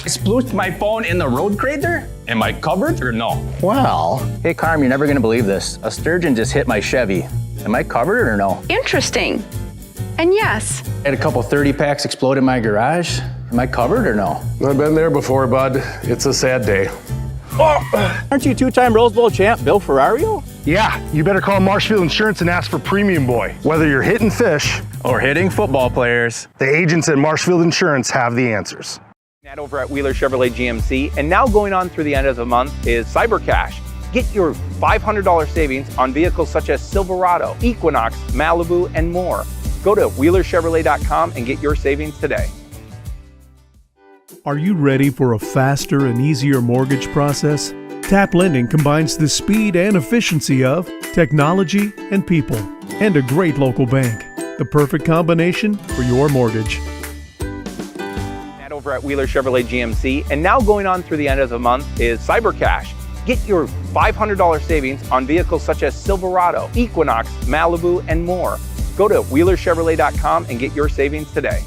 F: I splooshed my phone in the road crater? Am I covered or no?
L: Well, hey Carm, you're never gonna believe this. A sturgeon just hit my Chevy. Am I covered or no?
E: Interesting. And yes.
L: I had a couple 30 packs explode in my garage. Am I covered or no?
M: I've been there before, bud. It's a sad day.
L: Oh. Aren't you two-time Rose Bowl champ Bill Ferrario?
M: Yeah, you better call Marshfield Insurance and ask for Premium Boy. Whether you're hitting fish
F: Or hitting football players,
M: the agents at Marshfield Insurance have the answers.
F: over at Wheeler Chevrolet GMC, and now going on through the end of the month is Cyber Cash. Get your $500 savings on vehicles such as Silverado, Equinox, Malibu, and more. Go to WheelerChevrolet.com and get your savings today.
K: Are you ready for a faster and easier mortgage process? TAP Lending combines the speed and efficiency of technology and people, and a great local bank. The perfect combination for your mortgage.
F: Over at Wheeler Chevrolet GMC, and now going on through the end of the month is Cyber Cash. Get your $500 savings on vehicles such as Silverado, Equinox, Malibu, and more. Go to WheelerChevrolet.com and get your savings today.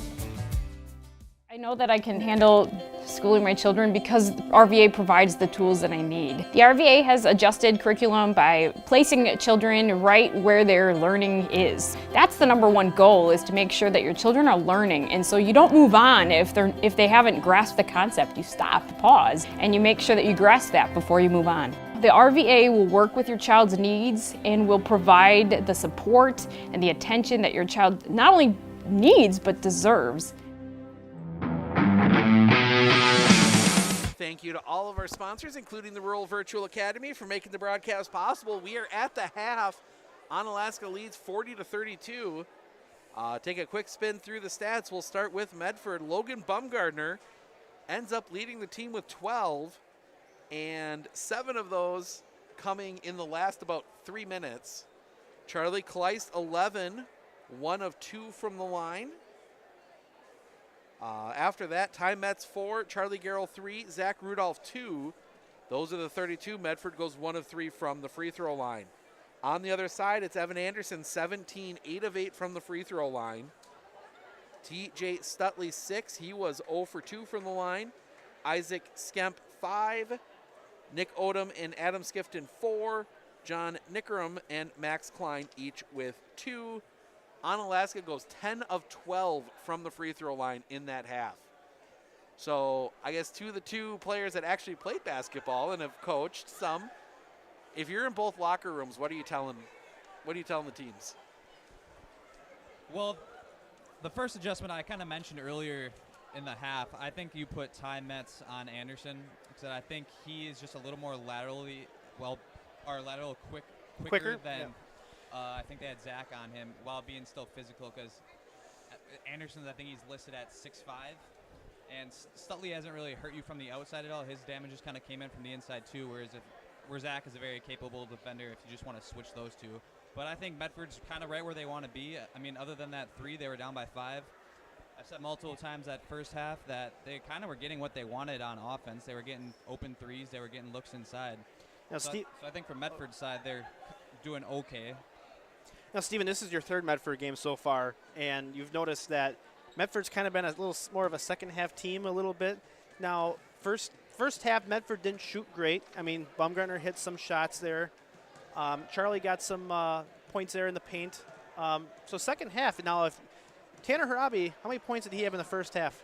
N: I know that I can handle schooling my children because RVA provides the tools that I need. The RVA has adjusted curriculum by placing children right where their learning is. That's the #1 goal, is to make sure that your children are learning, and so you don't move on if they haven't grasped the concept. You stop, pause, and you make sure that you grasp that before you move on. The RVA will work with your child's needs and will provide the support and the attention that your child not only needs but deserves.
A: Thank you to all of our sponsors, including the Rural Virtual Academy, for making the broadcast possible. We are at the half. Onalaska leads 40-32. Take a quick spin through the stats. We'll start with Medford. Logan Bumgardner ends up leading the team with 12, and 7 of those coming in the last about 3 minutes. Charlie Kleist, 11, 1 of 2 from the line. After that, Ty Metz 4, Charlie Garrell 3, Zach Rudolph 2. Those are the 32. Medford goes 1 of 3 from the free throw line. On the other side, it's Evan Anderson, 17, 8 of 8 from the free throw line. TJ Stutley 6, he was 0 for 2 from the line. Isaac Skemp 5, Nick Odom and Adam Skifton 4, John Nickerum and Max Klein each with 2. Onalaska goes 10 of 12 from the free throw line in that half. So I guess the two players that actually played basketball and have coached some. If you're in both locker rooms, what are you telling the teams?
C: Well, the first adjustment I kind of mentioned earlier in the half, I think you put Ty Metz on Anderson because I think he is just a little more quicker than.
B: Yeah.
C: I think they had Zach on him while being still physical because Anderson, I think he's listed at 6'5", and Stutley hasn't really hurt you from the outside at all. His damage just kind of came in from the inside too, where Zach is a very capable defender if you just want to switch those two. But I think Medford's kind of right where they want to be. I mean, other than that 3, they were down by 5. I've said multiple times that first half that they kind of were getting what they wanted on offense. They were getting open threes. They were getting looks inside.
B: Now,
C: so I think from Medford's side, they're doing okay.
B: Now, Steven, this is your 3rd Medford game so far, and you've noticed that Medford's kind of been a little more of a second-half team a little bit. Now, first half, Medford didn't shoot great. I mean, Bumgarner hit some shots there. Charlie got some points there in the paint. So second half, now if Tanner Harabi, how many points did he have in the first half?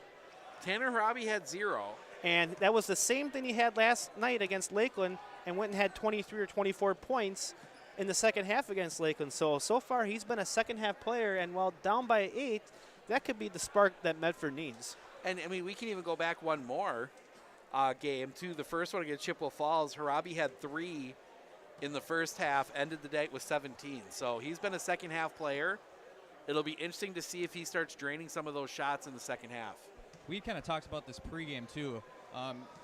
A: Tanner Harabi had 0.
B: And that was the same thing he had last night against Lakeland and went and had 23 or 24 points in the second half against Lakeland. So far he's been a second-half player, and while down by 8, that could be the spark that Medford needs.
A: And, I mean, we can even go back one more game to the first one against Chippewa Falls. Harabi had 3 in the first half, ended the day with 17. So he's been a second-half player. It'll be interesting to see if he starts draining some of those shots in the second half.
C: We kind of talked about this pregame, too.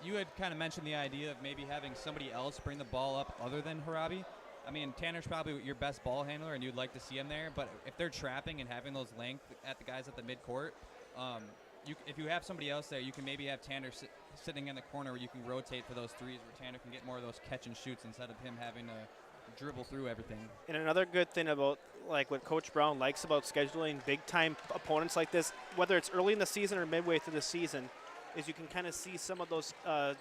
C: You had kind of mentioned the idea of maybe having somebody else bring the ball up other than Harabi. I mean, Tanner's probably your best ball handler, and you'd like to see him there. But if they're trapping and having those length at the guys at the midcourt, if you have somebody else there, you can maybe have Tanner sitting in the corner where you can rotate for those threes, where Tanner can get more of those catch and shoots instead of him having to dribble through everything.
B: And another good thing about like what Coach Brown likes about scheduling big-time opponents like this, whether it's early in the season or midway through the season, is you can kind of see some of those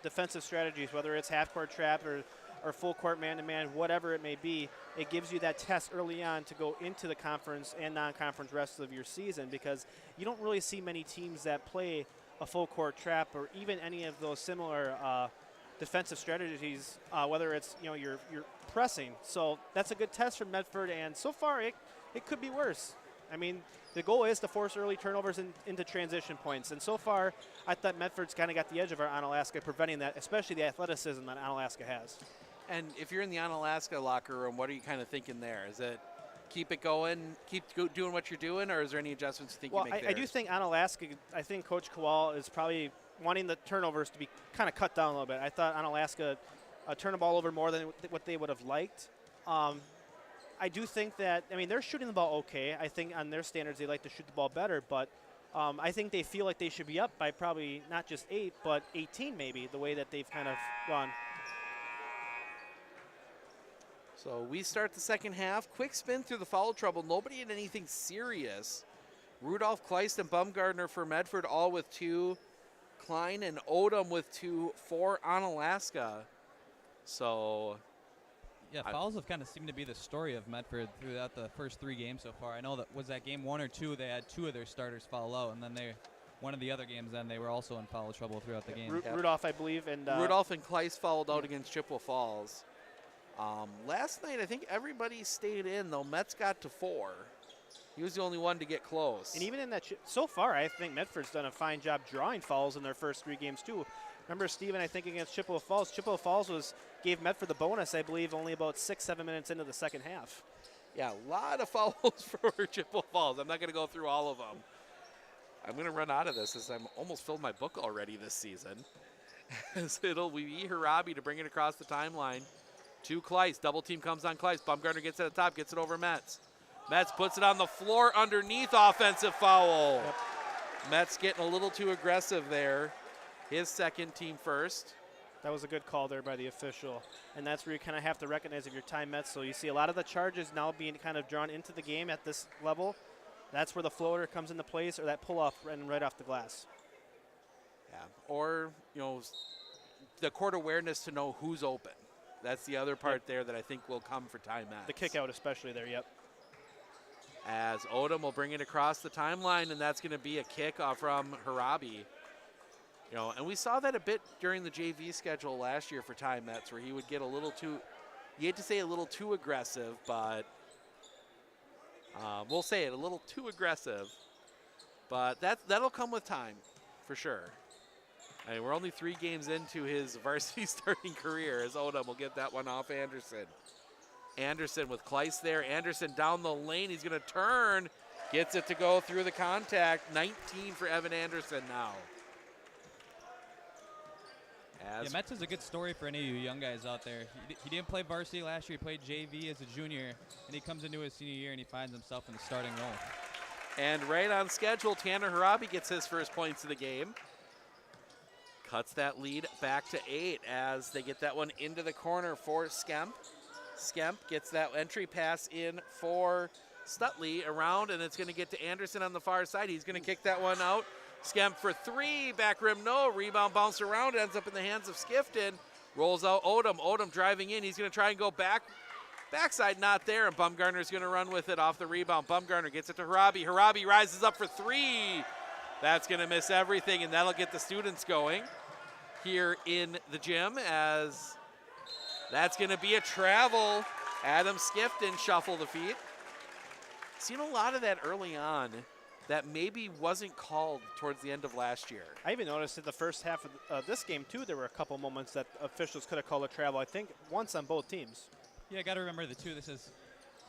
B: defensive strategies, whether it's half-court trap or full court man-to-man, whatever it may be. It gives you that test early on to go into the conference and non-conference rest of your season, because you don't really see many teams that play a full court trap or even any of those similar defensive strategies, whether it's you're pressing. So that's a good test from Medford, and so far it could be worse. I mean, the goal is to force early turnovers into transition points, and so far I thought Medford's kind of got the edge of our Onalaska, preventing that, especially the athleticism that Onalaska has.
A: And if you're in the Onalaska locker room, what are you kind of thinking there? Is it keep it going, keep doing what you're doing, or is there any adjustments you think you make there?
B: I do think Onalaska, I think Coach Kowal is probably wanting the turnovers to be kind of cut down a little bit. I thought Onalaska turned the ball over more than what they would have liked. I do think that, I mean, they're shooting the ball okay. I think on their standards they like to shoot the ball better, but I think they feel like they should be up by probably not just 8, but 18 maybe, the way that they've kind of gone.
A: So we start the second half. Quick spin through the foul trouble. Nobody in anything serious. Rudolph, Kleist, and Bumgardner for Medford, all with 2. Klein and Odom with 2 for Onalaska. So,
C: yeah, fouls have kind of seemed to be the story of Medford throughout the first 3 games so far. I know that game 1 or 2, they had 2 of their starters foul out, and then one of the other games, then they were also in foul trouble throughout the game.
B: Rudolph, I believe, and
A: Rudolph and Kleist fouled out against Chippewa Falls. Last night, I think everybody stayed in, though. Metz got to 4. He was the only one to get close.
B: And even in that, so far, I think Medford's done a fine job drawing fouls in their first 3 games, too. Remember, Steven, I think against Chippewa Falls gave Medford the bonus, I believe, only about 6-7 minutes into the second half.
A: Yeah, a lot of fouls for Chippewa Falls. I'm not going to go through all of them. I'm going to run out of this as I'm almost filled my book already this season. As it'll be Harabi to bring it across the timeline to Kleiss. Double team comes on Kleiss. Baumgartner gets it at the top, gets it over Metz. Metz puts it on the floor underneath, offensive foul.
B: Yep.
A: Metz getting a little too aggressive there. His second, team first.
B: That was a good call there by the official. And that's where you kind of have to recognize if you're Ty Metz. So you see a lot of the charges now being kind of drawn into the game at this level. That's where the floater comes into place, or that pull-off right off the glass.
A: Yeah, or, the court awareness to know who's open. That's the other part there that I think will come for Ty Metz.
B: The kick out especially there, yep.
A: As Odom will bring it across the timeline, and that's going to be a kick off from Harabi. And we saw that a bit during the JV schedule last year for Ty Metz, where he would get a little too, you hate to say a little too aggressive, but we'll say it, a little too aggressive. But that'll come with time, for sure. I mean, we're only 3 games into his varsity starting career, as Odom will get that one off Anderson. Anderson with Kleiss there. Anderson down the lane. He's going to turn. Gets it to go through the contact. 19 for Evan Anderson now.
C: Yeah, Metz is a good story for any of you young guys out there. He didn't play varsity last year. He played JV as a junior, and he comes into his senior year, and he finds himself in the starting role.
A: And right on schedule, Tanner Harabi gets his first points of the game. Cuts that lead back to 8 as they get that one into the corner for Skemp. Skemp gets that entry pass in for Stutley around, and it's going to get to Anderson on the far side. He's going to kick that one out. Skemp for 3, back rim no, rebound bounce around, ends up in the hands of Skifton. Rolls out Odom. Odom driving in. He's going to try and go backside, not there, and Baumgartner's going to run with it off the rebound. Baumgartner gets it to Harabi. Harabi rises up for 3. That's going to miss everything, and that'll get the students going here in the gym, as that's going to be a travel. Adam Skifton shuffle the feet. Seen a lot of that early on that maybe wasn't called towards the end of last year.
B: I even noticed in the first half of this game, too, there were a couple moments that officials could have called a travel, I think once on both teams.
C: Yeah, got to remember the two. This is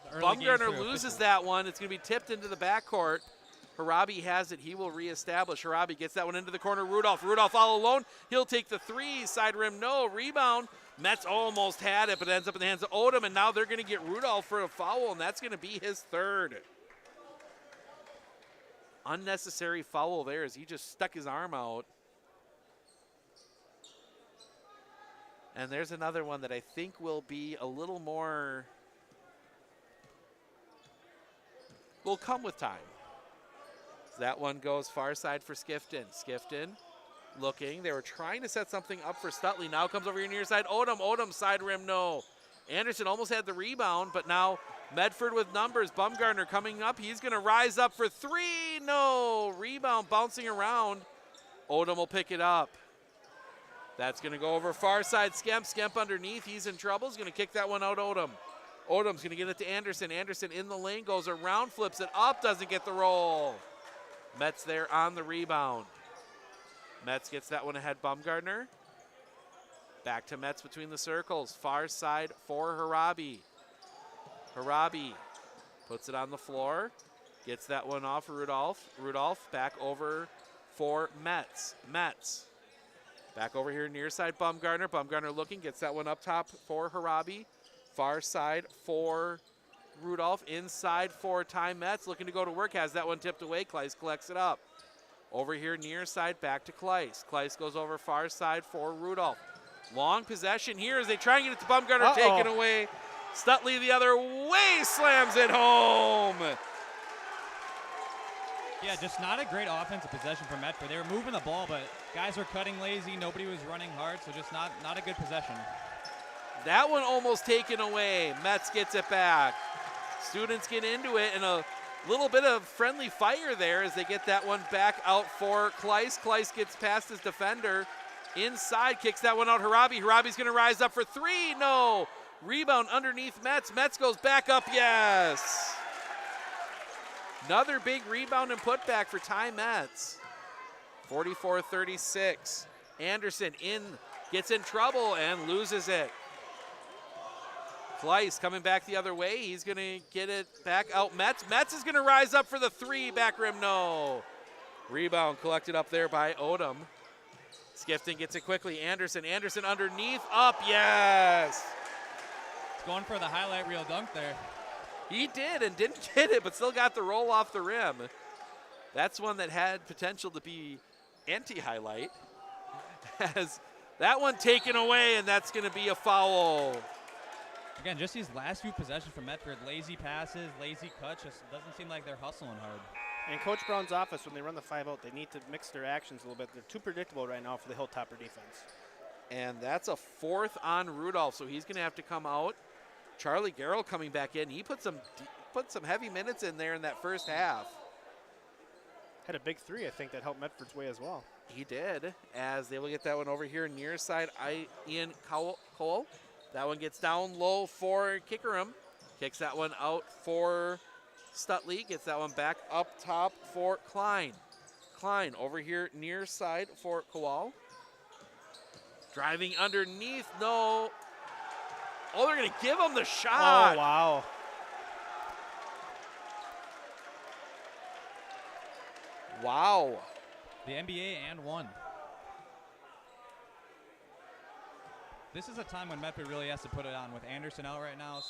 C: the early
A: Baumgartner
C: games for
A: loses
C: officials.
A: that one. It's going to be tipped into the backcourt. Harabi has it. He will reestablish. Harabi gets that one into the corner. Rudolph all alone. He'll take the 3. Side rim, no. Rebound. Metz almost had it, but it ends up in the hands of Odom, and now they're going to get Rudolph for a foul, and that's going to be his 3rd. Unnecessary foul there as he just stuck his arm out. And there's another one that I think will be a little more, will come with time. That one goes far side for Skifton. Skifton looking. They were trying to set something up for Stutley. Now comes over here near side. Odom side rim, no. Anderson almost had the rebound, but now Medford with numbers. Baumgartner coming up. He's going to rise up for 3. No. Rebound bouncing around. Odom will pick it up. That's going to go over far side. Skemp underneath. He's in trouble. He's going to kick that one out, Odom. Odom's going to get it to Anderson. Anderson in the lane, goes around, flips it up, doesn't get the roll. Metz there on the rebound. Metz gets that one ahead, Baumgartner. Back to Metz between the circles. Far side for Harabi. Harabi puts it on the floor. Gets that one off Rudolph. Rudolph back over for Metz. Metz back over here near side Baumgartner. Baumgartner looking, gets that one up top for Harabi. Far side for Rudolph. Inside for Ty Metz. Looking to go to work. Has that one tipped away. Kleiss collects it up. Over here near side, back to Kleiss. Kleiss goes over far side for Rudolph. Long possession here as they try and get it to Baumgartner. Taken away. Stutley the other way, slams it home.
C: Yeah, just not a great offensive possession for Medford. They were moving the ball, but guys were cutting lazy. Nobody was running hard, so just not a good possession.
A: That one almost taken away. Metz gets it back. Students get into it, and a little bit of friendly fire there as they get that one back out for Kleiss. Kleiss gets past his defender. Inside, kicks that one out. Harabi's going to rise up for 3. No. Rebound underneath Metz. Metz goes back up, yes. Another big rebound and putback for Ty Metz. 44-36. Anderson gets in trouble and loses it. Kleiss coming back the other way. He's going to get it back out. Metz is going to rise up for the three. Back rim, no. Rebound collected up there by Odom. Skifton gets it quickly. Anderson underneath, up, yes.
C: He's going for the highlight reel dunk there.
A: He did and didn't get it, but still got the roll off the rim. That's one that had potential to be anti-highlight. Has that one taken away, and that's going to be a foul.
C: Again, just these last few possessions from Medford, lazy passes, lazy cuts, just doesn't seem like they're hustling hard.
B: In Coach Brown's office, when they run the 5-out, they need to mix their actions a little bit. They're too predictable right now for the Hilltopper defense.
A: And that's a fourth on Rudolph, so he's going to have to come out. Charlie Garrell coming back in. He put some heavy minutes in there in that first half.
B: Had a big three, I think, that helped Medford's way as well.
A: He did, as they will get that one over here near side. Ian Cole. That one gets down low for Kickerham. Kicks that one out for Stutley. Gets that one back up top for Klein. Klein over here near side for Kowal. Driving underneath, no. Oh, they're going to give him the shot.
B: Oh, wow.
A: Wow.
C: The NBA and one. This is a time when Medford really has to put it on. With Anderson out right now,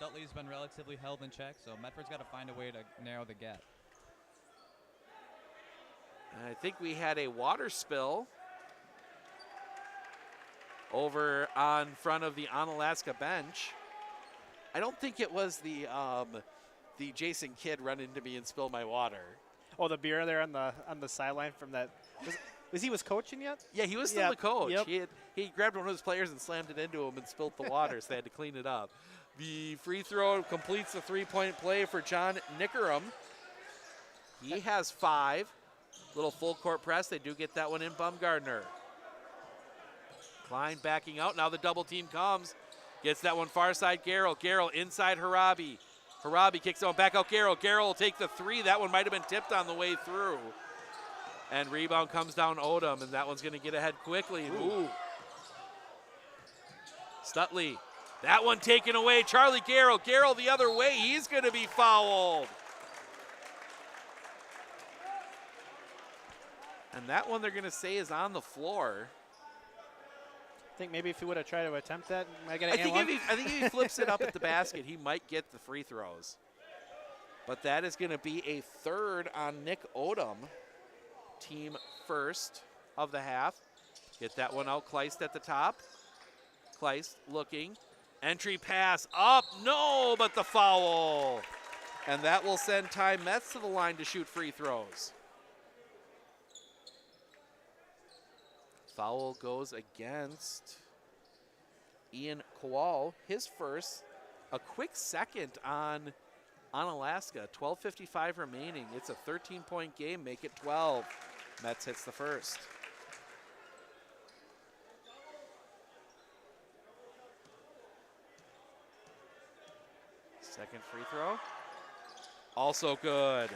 C: Stutley's been relatively held in check, so Medford's got to find a way to narrow the gap.
A: And I think we had a water spill over on front of the Onalaska bench. I don't think it was the Jason Kidd run into me and spill my water.
B: Oh, the beer there on the sideline from that. Was he coaching yet?
A: Yeah, he was still the coach.
B: Yep.
A: He grabbed one of his players and slammed it into him and spilt the water, so they had to clean it up. The free throw completes the three-point play for John Nickerham. He has 5. Little full court press. They do get that one in Bumgardner. Klein backing out. Now the double team comes. Gets that one far side. Garrell inside Harabi. Harabi kicks that one back out. Garrell will take the 3. That one might have been tipped on the way through. And rebound comes down Odom, and that one's going to get ahead quickly. Ooh. Stutley. That one taken away. Charlie Garrell. Garrell the other way. He's going to be fouled. And that one they're going to say is on the floor.
B: I think maybe if he would have tried to attempt that, I
A: think if he flips it up at the basket, he might get the free throws. But that is going to be a third on Nick Odom. Team first of the half. Get that one out. Kleist at the top. Kleist looking. Entry pass up. No, but the foul. And that will send Ty Metz to the line to shoot free throws. Foul goes against Ian Kowal. His first. A quick second on Onalaska. 12:55 remaining. It's a 13-point game. Make it 12. Metz hits the first. Second free throw. Also good.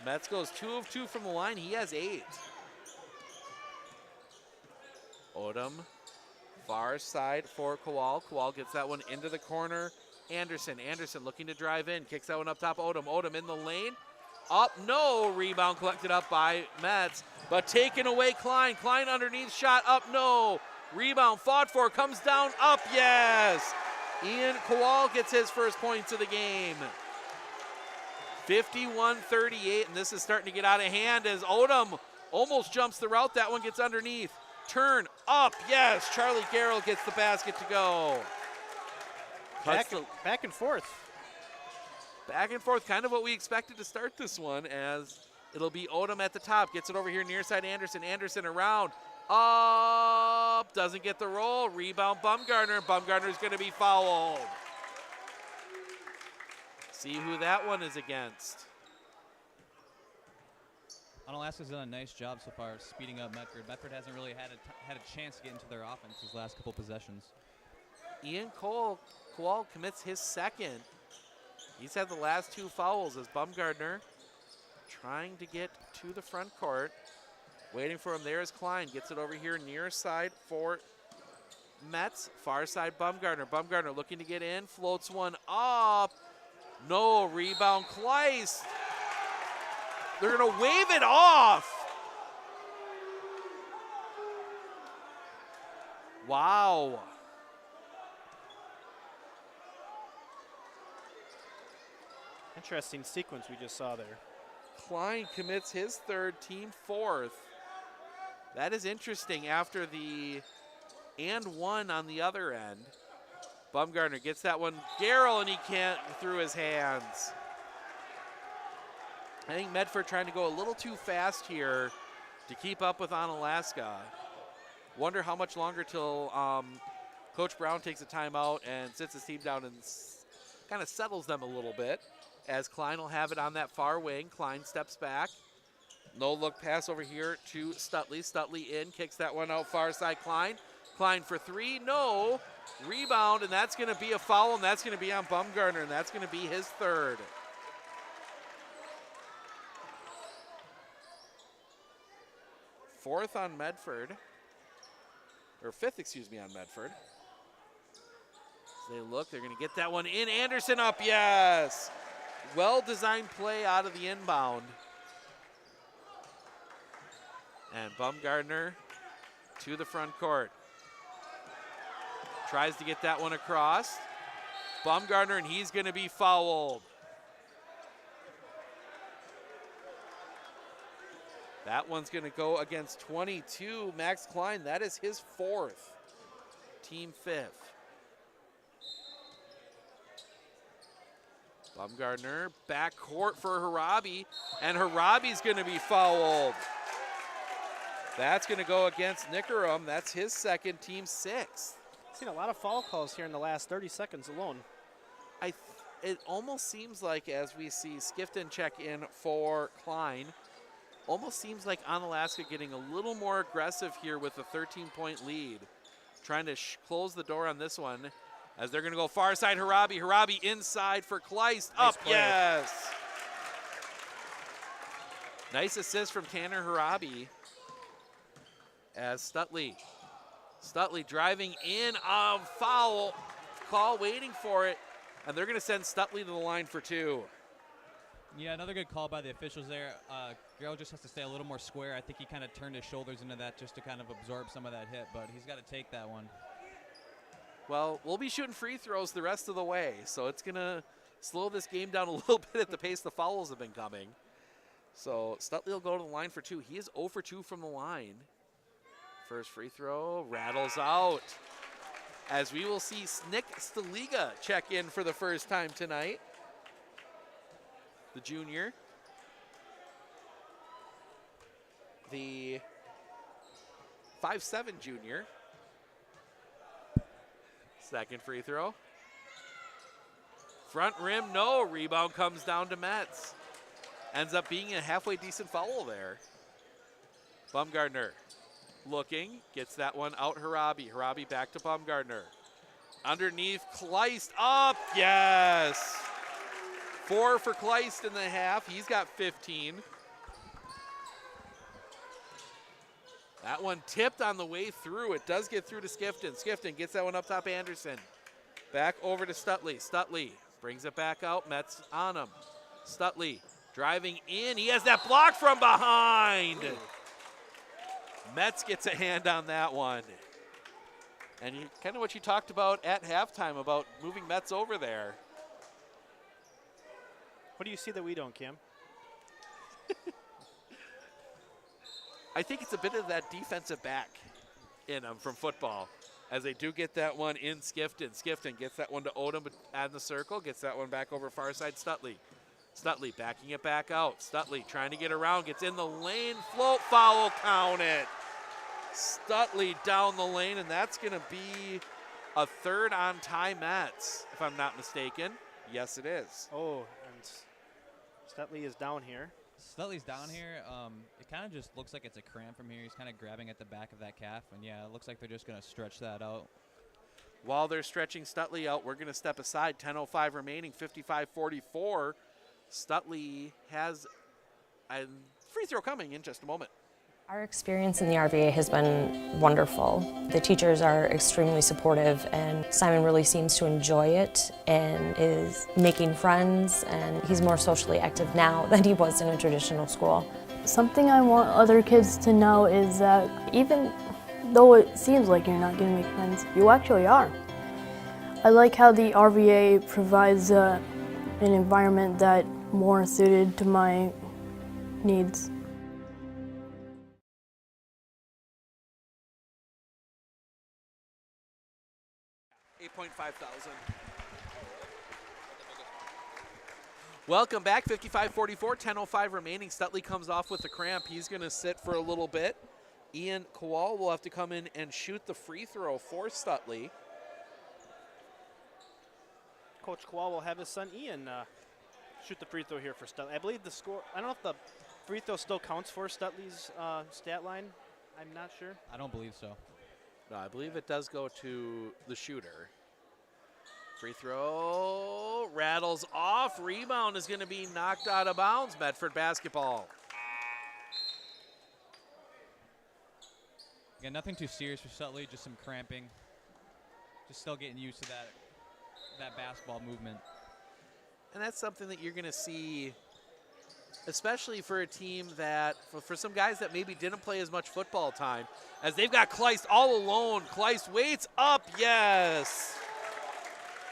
A: Metz goes 2 of 2 from the line. He has 8. Odom, far side for Kowal. Kowal gets that one into the corner. Anderson looking to drive in. Kicks that one up top. Odom in the lane. Up, no. Rebound collected up by Metz. But taken away Klein. Klein underneath, shot up, no. Rebound fought for, comes down, up, yes. Ian Kowal gets his first points of the game. 51-38, and this is starting to get out of hand as Odom almost jumps the route. That one gets underneath. Turn up, yes. Charlie Garrell gets the basket to go.
B: Back and forth.
A: Back and forth, kind of what we expected to start this one, as it'll be Odom at the top. Gets it over here near side Anderson. Anderson around. Up. Doesn't get the roll. Rebound Bumgardner. Bumgardner's going to be fouled. See who that one is against.
C: Onalaska's done a nice job so far speeding up Medford. Medford hasn't really had a chance to get into their offense these last couple possessions.
A: Ian Kowal commits his second. He's had the last 2 fouls as Bumgardner trying to get to the front court. Waiting for him there is Klein. Gets it over here near side for Mets. Far side Bumgardner. Bumgardner looking to get in. Floats one up. No, rebound Kleist. They're going to wave it off. Wow.
B: Interesting sequence we just saw there.
A: Klein commits his third, team fourth. That is interesting after the and one on the other end. Bumgardner gets that one. Garrell, and he can't through his hands. I think Medford trying to go a little too fast here to keep up with Onalaska. Wonder how much longer till Coach Brown takes a timeout and sits his team down and kind of settles them a little bit, as Klein will have it on that far wing. Klein steps back. No look pass over here to Stutley. Stutley in, kicks that one out far side. Klein. Klein for 3, no. Rebound, and that's going to be a foul, and that's going to be on Bumgardner, and that's going to be his third. Fourth on Medford, or fifth, excuse me, on Medford. As they look, they're going to get that one in. Anderson up, yes. Well-designed play out of the inbound. And Bumgardner to the front court. Tries to get that one across. Bumgardner, and he's going to be fouled. That one's going to go against 22, Max Klein. That is his fourth, team fifth. Bumgardner, back court for Harabi, and Harabi's going to be fouled. That's going to go against Nickerum. That's his second, team sixth.
B: Seen a lot of foul calls here in the last 30 seconds alone.
A: It almost seems like, as we see Skifton check in for Klein, almost seems like Onalaska getting a little more aggressive here with a 13-point lead. Trying to close the door on this one, as they're going to go far side Harabi. Harabi inside for Kleist. Up, yes. Nice assist from Tanner Harabi. As Stutley driving in, foul call, waiting for it, and they're going to send Stutley to the line for 2.
C: Yeah, another good call by the officials there. Garrell just has to stay a little more square. I think he kind of turned his shoulders into that just to kind of absorb some of that hit, but he's got to take that one.
A: Well, we'll be shooting free throws the rest of the way, so it's going to slow this game down a little bit at the pace the fouls have been coming. So Stutley will go to the line for 2. He is 0 for 2 from the line. First free throw rattles out, as we will see Nick Staliga check in for the first time tonight. The junior. The 5'7" junior. Second free throw. Front rim, no. Rebound comes down to Metz. Ends up being a halfway decent foul there. Bumgardner looking, gets that one out Harabi. Harabi back to Bumgardner. Underneath, Kleist up, yes. 4 for Kleist in the half. He's got 15. That one tipped on the way through. It does get through to Skifton. Skifton gets that one up top Anderson. Back over to Stutley. Stutley brings it back out. Metz on him. Stutley driving in. He has that block from behind. Metz gets a hand on that one. And kind of what you talked about at halftime about moving Metz over there.
B: What do you see that we don't, Kim?
A: I think it's a bit of that defensive back in them from football, as they do get that one in Skifton. Skifton gets that one to Odom at the circle, gets that one back over far side Stutley. Stutley backing it back out. Stutley trying to get around, gets in the lane, float, foul, count it. Stutley down the lane, and that's going to be a third on Ty Metz, if I'm not mistaken. Yes, it is.
B: Oh, and Stutley is down here.
C: Stutley's down here. It kind of just looks like it's a cramp from here. He's kind of grabbing at the back of that calf, and yeah, it looks like they're just going to stretch that out.
A: While they're stretching Stutley out, we're going to step aside. 10:05 remaining, 55-44. Stutley has a free throw coming in just a moment.
O: Our experience in the RVA has been wonderful. The teachers are extremely supportive, and Simon really seems to enjoy it and is making friends, and he's more socially active now than he was in a traditional school.
P: Something I want other kids to know is that even though it seems like you're not going to make friends, you actually are. I like how the RVA provides an environment that more suited to my needs.
A: $8,500. Welcome back, 55-44, 10:05 remaining. Stutley comes off with a cramp. He's going to sit for a little bit. Ian Kowal will have to come in and shoot the free throw for Stutley.
B: Coach Kowal will have his son Ian shoot the free throw here for Stutley. I believe the score, I don't know if the free throw still counts for Stutley's stat line. I'm not sure.
C: I don't believe so.
A: No, I believe it does go to the shooter. Free throw rattles off. Rebound is going to be knocked out of bounds. Medford basketball.
C: Again, nothing too serious for Stutley, just some cramping. Just still getting used to that basketball movement.
A: And that's something that you're going to see, especially for a team that, for some guys that maybe didn't play as much football time, as they've got Kleist all alone. Kleist waits up, yes.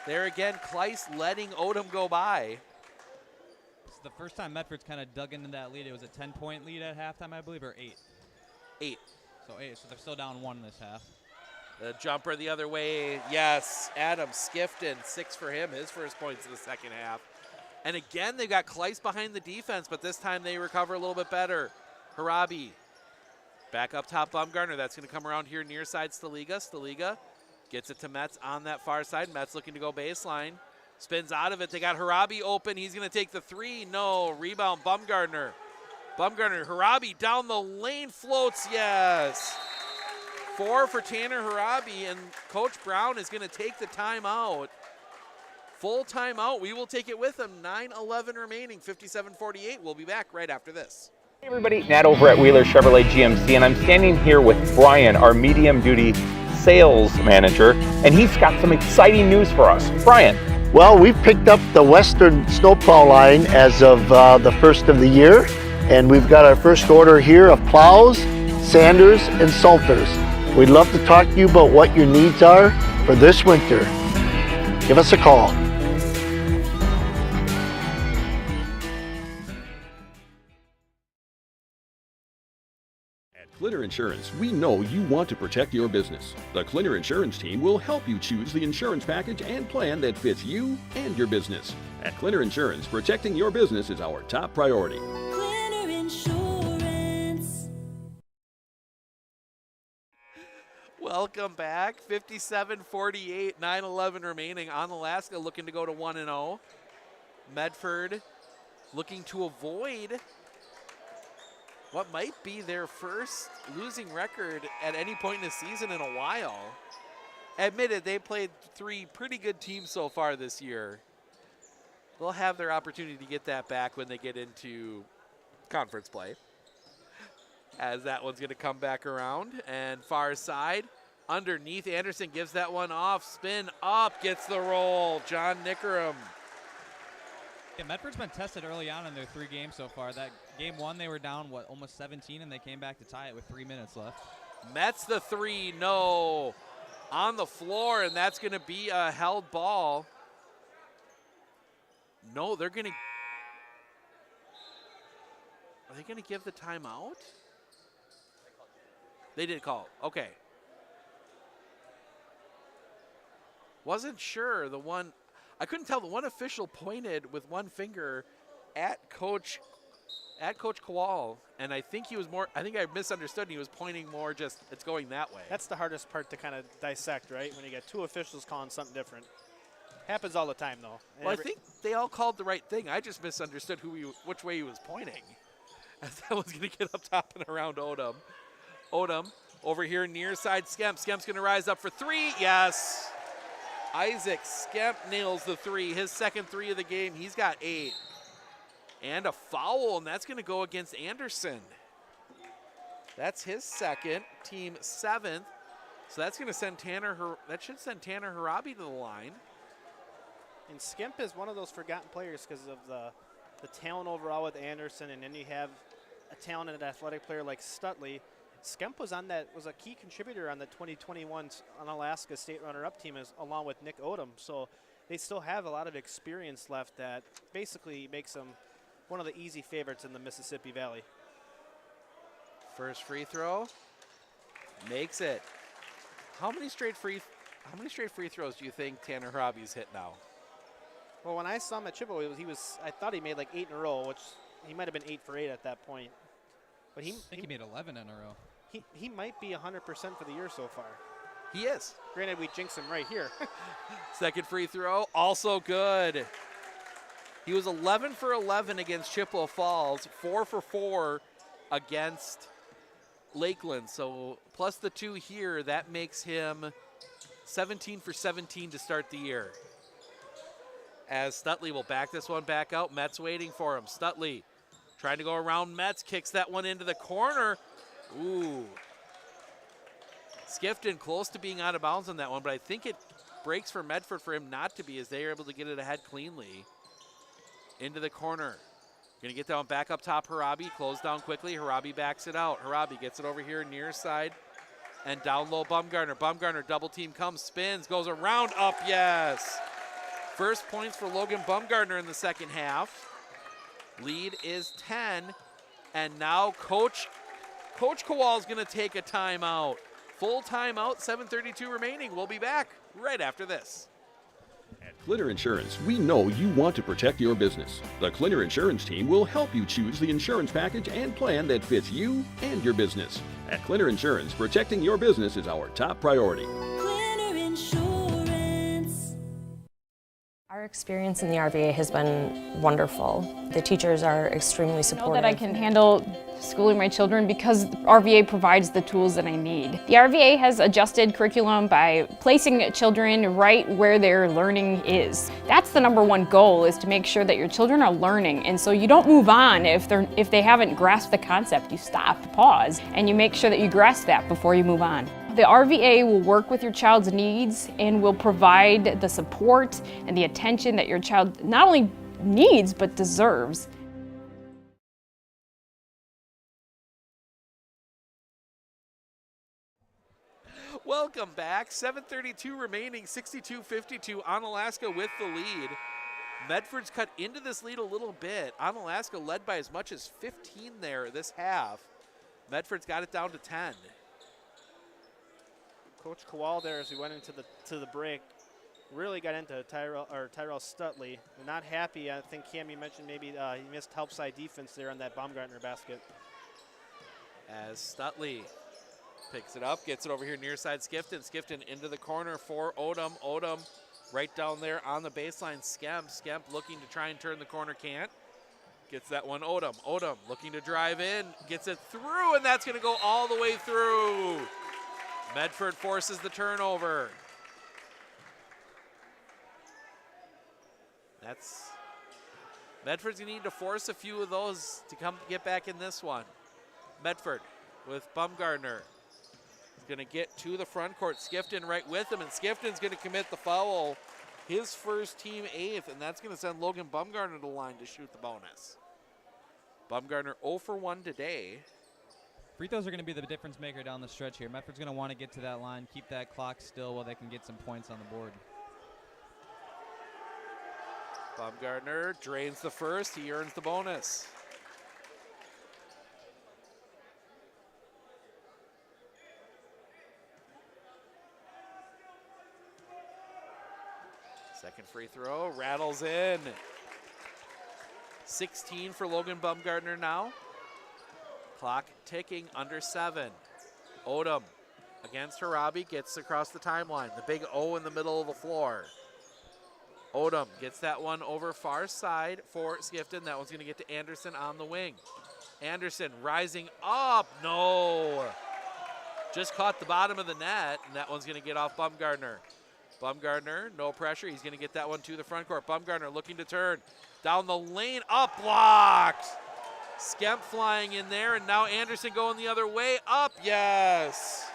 A: There again, Kleist letting Odom go by.
C: It's the first time Medford's kind of dug into that lead. It was a 10-point lead at halftime, I believe, or 8?
A: 8.
C: So 8, so they're still down 1 in this half.
A: The jumper the other way, yes. Adam Skifton, 6 for him, his first points in the second half. And again, they've got Kleist behind the defense, but this time they recover a little bit better. Harabi back up top, Baumgartner. That's going to come around here near side Staliga. Staliga gets it to Metz on that far side. Metz looking to go baseline. Spins out of it. They got Harabi open. He's going to take the 3. No. Rebound, Baumgartner. Baumgartner, Harabi down the lane, floats, yes. 4 for Tanner Harabi, and Coach Brown is going to take the timeout. Full timeout. We will take it with him. 9:11 remaining, 57-48. We'll be back right after this.
F: Hey everybody, Nat over at Wheeler Chevrolet GMC, and I'm standing here with Brian, our medium-duty sales manager, and he's got some exciting news for us. Brian.
Q: Well, we've picked up the Western snowplow line as of the first of the year, and we've got our first order here of plows, sanders, and salters. We'd love to talk to you about what your needs are for this winter. Give us a call.
G: Clinner Insurance, we know you want to protect your business. The Clinner Insurance team will help you choose the insurance package and plan that fits you and your business. At Clinner Insurance, protecting your business is our top priority.
H: Clinner Insurance.
A: Welcome back. 57-48, 9:11 remaining. Onalaska looking to go to 1-0. Medford looking to avoid what might be their first losing record at any point in the season in a while. Admitted, they played 3 pretty good teams so far this year. They'll have their opportunity to get that back when they get into conference play, as that one's going to come back around. And far side, underneath, Anderson gives that one off, spin up, gets the roll. John Nickerum.
C: Yeah, Medford's been tested early on in their 3 games so far. That game 1, they were down, almost 17, and they came back to tie it with 3 minutes left.
A: Metz the 3, no. On the floor, and that's going to be a held ball. No, they're going to. Are they going to give the timeout? They did call. Okay. Wasn't sure. I couldn't tell. The one official pointed with one finger at Coach Kowal, and I think I misunderstood. He was pointing more just, it's going that way.
B: That's the hardest part to kind of dissect, right? When you get 2 officials calling something different. Happens all the time, though.
A: Well, I think they all called the right thing. I just misunderstood which way he was pointing. As that was going to get up top and around Odom. Odom over here near side Skemp. Skemp's going to rise up for 3. Yes. Isaac Skemp nails the three, his second three of the game. He's got 8. And a foul, and that's going to go against Anderson. That's his second, team 7th. So that's going to send that should send Tanner Harabi to the line.
B: And Skemp is one of those forgotten players because of the talent overall with Anderson, and then you have a talented athletic player like Stutley. Skemp was a key contributor on the 2021 Onalaska state runner-up team along with Nick Odom. So they still have a lot of experience left that basically makes them one of the easy favorites in the Mississippi Valley.
A: First free throw, makes it. How many straight free throws do you think Tanner Harabi's hit now?
B: Well, when I saw him at Chippewa, I thought he made like 8 in a row, which he might have been 8 for 8 at that point. But
C: I think he made 11 in a row.
B: He might be 100% for the year so far.
A: He is.
B: Granted, we jinxed him right here.
A: Second free throw, also good. He was 11 for 11 against Chippewa Falls, 4 for 4 against Lakeland. So plus the 2 here, that makes him 17 for 17 to start the year. As Stutley will back this one back out. Metz waiting for him. Stutley trying to go around Metz, kicks that one into the corner. Ooh. Skifton close to being out of bounds on that one, but I think it breaks for Medford for him not to be, as they are able to get it ahead cleanly. Into the corner. Gonna get that one back up top. Harabi closed down quickly. Harabi backs it out. Harabi gets it over here near side and down low. Bumgarner. Bumgarner double team comes, spins, goes around, up, yes. First points for Logan Bumgarner in the second half. Lead is 10, and now Coach Kowal is going to take a timeout. Full timeout, 7:32 remaining. We'll be back right after this.
G: At Clinner Insurance, we know you want to protect your business. The Clinner Insurance team will help you choose the insurance package and plan that fits you and your business. At Clinner Insurance, protecting your business is our top priority.
H: Clinner Insurance.
O: Our experience in the RVA has been wonderful. The teachers are extremely supportive.
N: I know that I can handle schooling my children because RVA provides the tools that I need. The RVA has adjusted curriculum by placing children right where their learning is. That's the #1 goal, is to make sure that your children are learning, and so you don't move on if they haven't grasped the concept. You stop, pause, and you make sure that you grasp that before you move on. The RVA will work with your child's needs and will provide the support and the attention that your child not only needs but deserves.
A: Welcome back. 7:32 remaining, 62-52. Onalaska with the lead. Medford's cut into this lead a little bit. Onalaska led by as much as 15 there this half. Medford's got it down to 10.
B: Coach Kowal there, as we went into the break, really got into Tyrell Stutley. They're not happy. I think Cam, you mentioned maybe he missed help side defense there on that Baumgartner basket.
A: As Stutley picks it up, gets it over here near side Skifton. Skifton into the corner for Odom. Odom right down there on the baseline. Skemp looking to try and turn the corner, can't. Gets that one, Odom. Odom looking to drive in, gets it through, and that's going to go all the way through. Medford forces the turnover. Medford's going to need to force a few of those to get back in this one. Medford with Bumgarner. He's going to get to the front court. Skifton right with him, and Skifton's going to commit the foul. His first, team 8th, and that's going to send Logan Bumgarner to the line to shoot the bonus. Bumgarner 0 for 1 today.
C: Free throws are going to be the difference maker down the stretch here. Medford's going to want to get to that line, keep that clock still while they can get some points on the board.
A: Bumgarner drains the first. He earns the bonus. Second free throw, rattles in. 16 for Logan Bumgarner now. Clock ticking, under 7. Odom against Harabi, gets across the timeline. The big O in the middle of the floor. Odom gets that one over far side for Skifton. That one's going to get to Anderson on the wing. Anderson rising up. No. Just caught the bottom of the net, and that one's going to get off Bumgarner. Bumgardner, no pressure. He's going to get that one to the front court. Bumgardner looking to turn. Down the lane, up, blocked. Skemp flying in there, and now Anderson going the other way. Up, yes.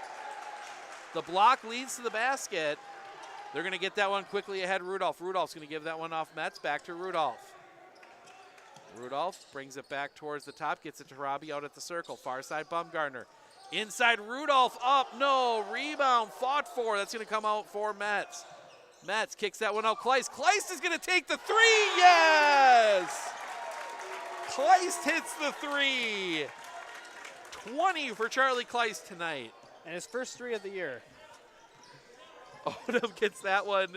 A: The block leads to the basket. They're going to get that one quickly ahead, Rudolph. Rudolph's going to give that one off Metz, back to Rudolph. Rudolph brings it back towards the top, gets it to Robbie out at the circle. Far side, Bumgardner. Inside, Rudolph, up, no, rebound, fought for. That's going to come out for Metz. Metz kicks that one out, Kleist. Kleist is going to take the three, yes! Kleist hits the three. 20 for Charlie Kleist tonight.
B: And his first three of the year.
A: Odom gets that one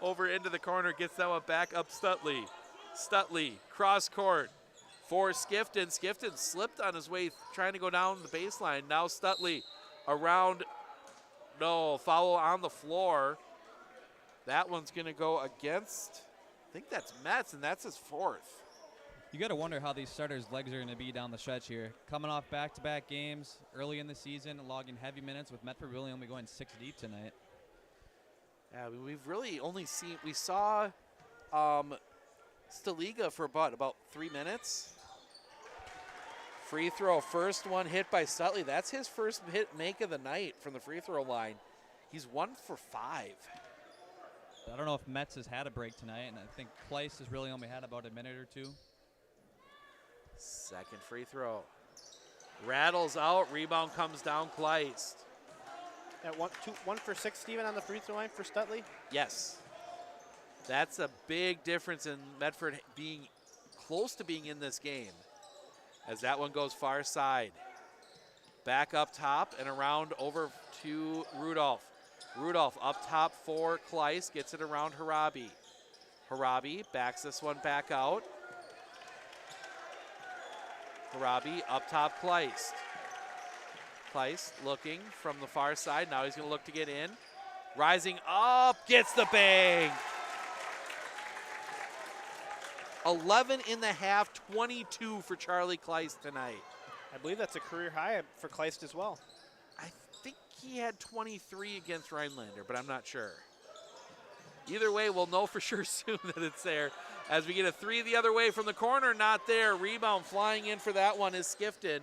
A: over into the corner, gets that one back up Stutley. Stutley, cross court for Skifton. Skifton slipped on his way trying to go down the baseline. Now Stutley around, no, foul on the floor. That one's going to go against, I think that's Metz, and that's his fourth.
C: You got to wonder how these starters' legs are going to be down the stretch here. Coming off back-to-back games early in the season, logging heavy minutes with Medford really only going 6 deep tonight.
A: Yeah, we've really only seen, we saw Staliga for about 3 minutes. Free throw, first one hit by Stutley. That's his first hit make of the night from the free throw line. He's 1 for 5.
C: I don't know if Metz has had a break tonight, and I think Kleist has really only had about a minute or two.
A: Second free throw. Rattles out, rebound comes down, Kleist.
B: At 1 for 6, Steven, on the free throw line for Stutley?
A: Yes. That's a big difference in Medford being close to being in this game. As that one goes far side. Back up top and around over to Rudolph. Rudolph up top for Kleist, gets it around Harabi. Harabi backs this one back out. Harabi up top, Kleist. Kleist looking from the far side. Now he's going to look to get in. Rising up, gets the bang. 11 in the half, 22 for Charlie Kleist tonight.
B: I believe that's a career high for Kleist as well.
A: I think he had 23 against Rhinelander, but I'm not sure. Either way, we'll know for sure soon that it's there. As we get a three the other way from the corner, not there. Rebound flying in for that one is Skifton.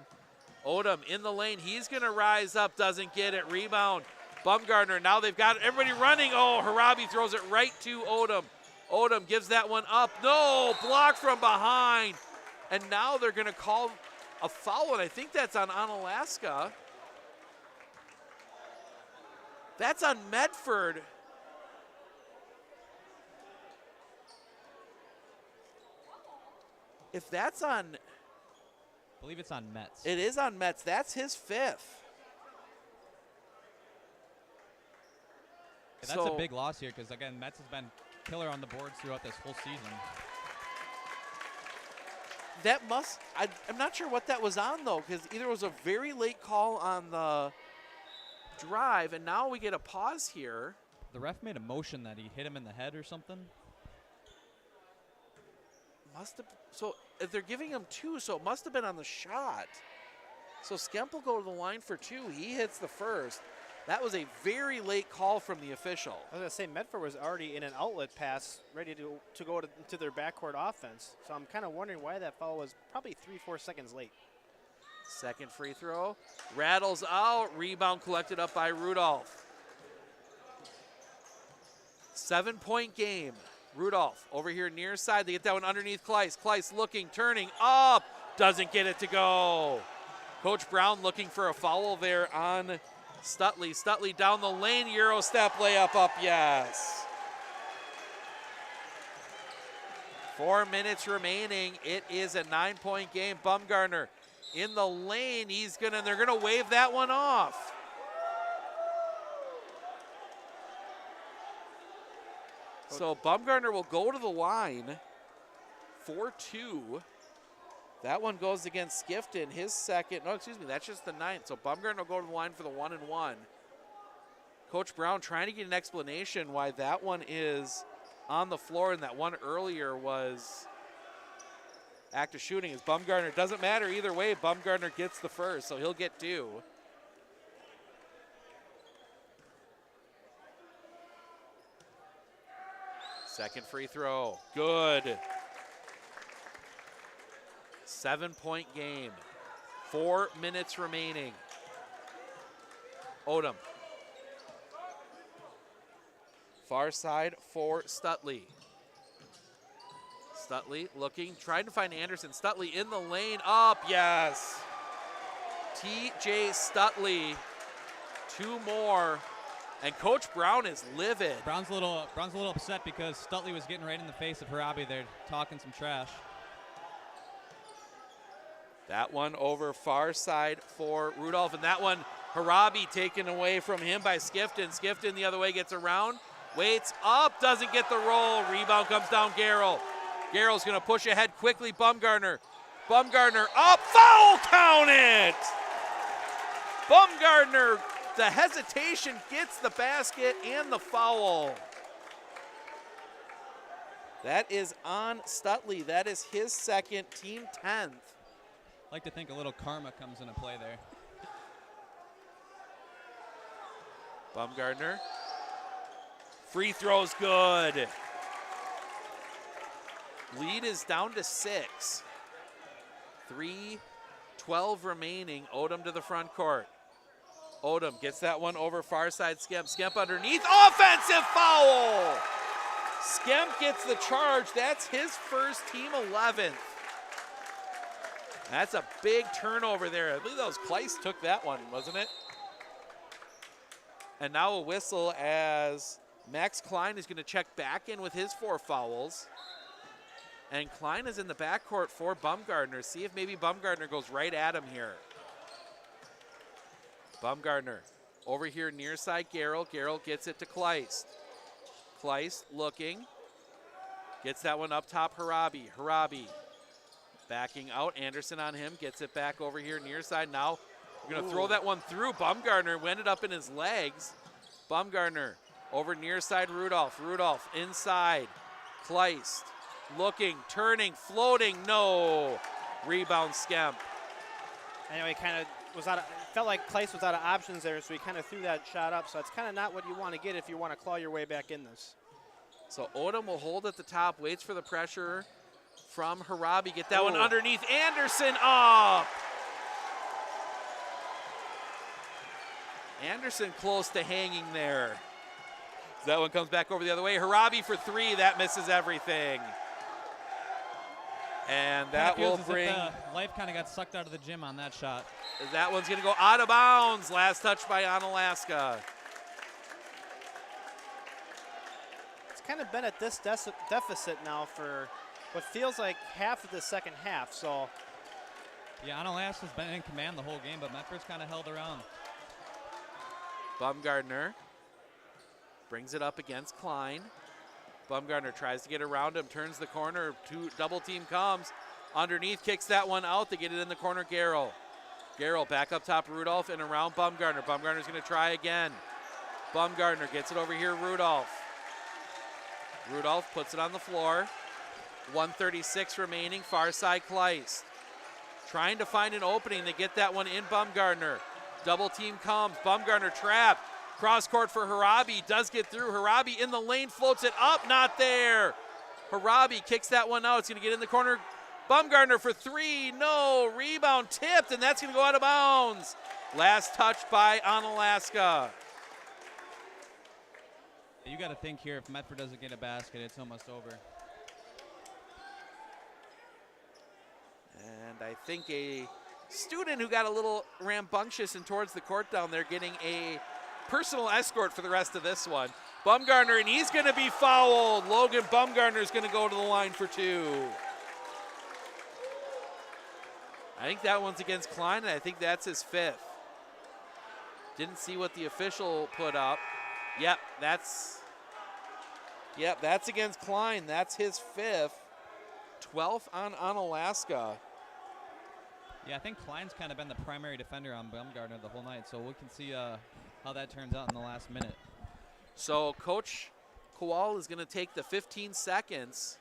A: Odom in the lane. He's going to rise up, doesn't get it. Rebound, Bumgardner. Now they've got everybody running. Oh, Harabi throws it right to Odom. Odom gives that one up. No, blocked from behind. And now they're going to call a foul, and I think that's on Onalaska. That's on Medford. If that's on...
C: I believe it's on Metz.
A: It is on Metz. That's his fifth.
C: Yeah, that's a big loss here because, again, Metz has been killer on the boards throughout this whole season.
A: That must... I'm not sure what that was on, though, because either it was a very late call on the drive, and now we get a pause here.
C: The ref made a motion that he hit him in the head or something.
A: Must have... So if they're giving him 2, so it must have been on the shot. So Skemp will go to the line for 2. He hits the first. That was a very late call from the official.
B: I was going to say, Medford was already in an outlet pass ready to go to their backcourt offense. So I'm kind of wondering why that foul was probably 3-4 seconds late.
A: Second free throw. Rattles out. Rebound collected up by Rudolph. 7-point game. Rudolph over here near side. They get that one underneath Kleist. Kleist looking, turning up. Doesn't get it to go. Coach Brown looking for a foul there on Stutley. Stutley down the lane. Euro step layup up. Yes. 4 minutes remaining. It is a 9-point game. Bumgardner in the lane. They're gonna wave that one off. So Bumgardner will go to the line for 2. That one goes against Skifton. His second. No, excuse me. That's just the 9th. So Bumgardner will go to the line for the 1-and-1. Coach Brown trying to get an explanation why that one is on the floor and that one earlier was active shooting. As Bumgardner, doesn't matter either way. Bumgardner gets the first, so he'll get 2. Second free throw, good. 7-point game, 4 minutes remaining. Odom. Far side for Stutley. Stutley looking, trying to find Anderson. Stutley in the lane, up, yes. TJ Stutley, 2 more, and Coach Brown is livid.
C: Brown's a little upset because Stutley was getting right in the face of Harabi there, talking some trash.
A: That one over far side for Rudolph, and that one Harabi taken away from him by Skifton. Skifton the other way, gets around, waits up, doesn't get the roll. Rebound comes down Garrell. Garrell's gonna push ahead quickly, Bumgardner. Bumgardner up, foul counted! Bumgardner, the hesitation, gets the basket and the foul. That is on Stutley. That is his second, team 10th.
C: I like to think a little karma comes into play there.
A: Bumgardner. Free throw's good. Lead is down to 6. 3:12 remaining. Odom to the front court. Odom gets that one over far side Skemp. Skemp underneath. Offensive foul! Skemp gets the charge. That's his first, team 11th. That's a big turnover there. I believe that was Kleiss took that one, wasn't it? And now a whistle as Max Klein is going to check back in with his 4 fouls. And Klein is in the backcourt for Bumgardner. See if maybe Bumgardner goes right at him here. Bumgardner over here near side Garrell. Garrell gets it to Kleiss. Kleiss looking. Gets that one up top Harabi. Harabi backing out. Anderson on him. Gets it back over here near side. Now we're going to throw that one through. Bumgardner went it up in his legs. Bumgardner over near side Rudolph. Rudolph inside. Kleiss looking, turning, floating. No. Rebound Skemp.
B: Anyway, kind of was out of, felt like Kleiss was out of options there, so he kind of threw that shot up. So it's kind of not what you want to get if you want to claw your way back in this.
A: So Odom will hold at the top, waits for the pressure from Harabi. Get that one underneath. Anderson up. Anderson close to hanging there. That one comes back over the other way. Harabi for 3. That misses everything. And that will bring.
C: Life kind of got sucked out of the gym on that shot.
A: That one's going to go out of bounds. Last touch by Onalaska.
B: It's kind of been at this deficit now for what feels like half of the second half. So,
C: yeah, Onalaska's been in command the whole game, but Medford's kind of held around.
A: Bumgardner brings it up against Klein. Bumgardner tries to get around him, turns the corner, double team comes. Underneath, kicks that one out. They get it in the corner, Garrell. Garrell back up top, Rudolph, and around Bumgardner. Bumgardner's going to try again. Bumgardner gets it over here, Rudolph. Rudolph puts it on the floor. 1:36 remaining, far side Kleiss. Trying to find an opening. They get that one in Bumgardner. Double team comes. Bumgardner trapped. Cross court for Harabi. Does get through. Harabi in the lane, floats it up. Not there. Harabi kicks that one out. It's going to get in the corner. Bumgardner for 3. No. Rebound tipped, and that's going to go out of bounds. Last touch by Onalaska.
C: You got to think here, if Medford doesn't get a basket, it's almost over.
A: And I think a student who got a little rambunctious and towards the court down there getting a personal escort for the rest of this one. Bumgardner, and he's going to be fouled. Logan Bumgardner is going to go to the line for 2. I think that one's against Klein, and I think that's his 5th. Didn't see what the official put up. Yep, that's against Klein. That's his 5th. 12th on Onalaska.
C: Yeah, I think Klein's kind of been the primary defender on Bumgardner the whole night, so we can see how that turns out in the last minute.
A: So Coach Kowal is going to take the 15 seconds.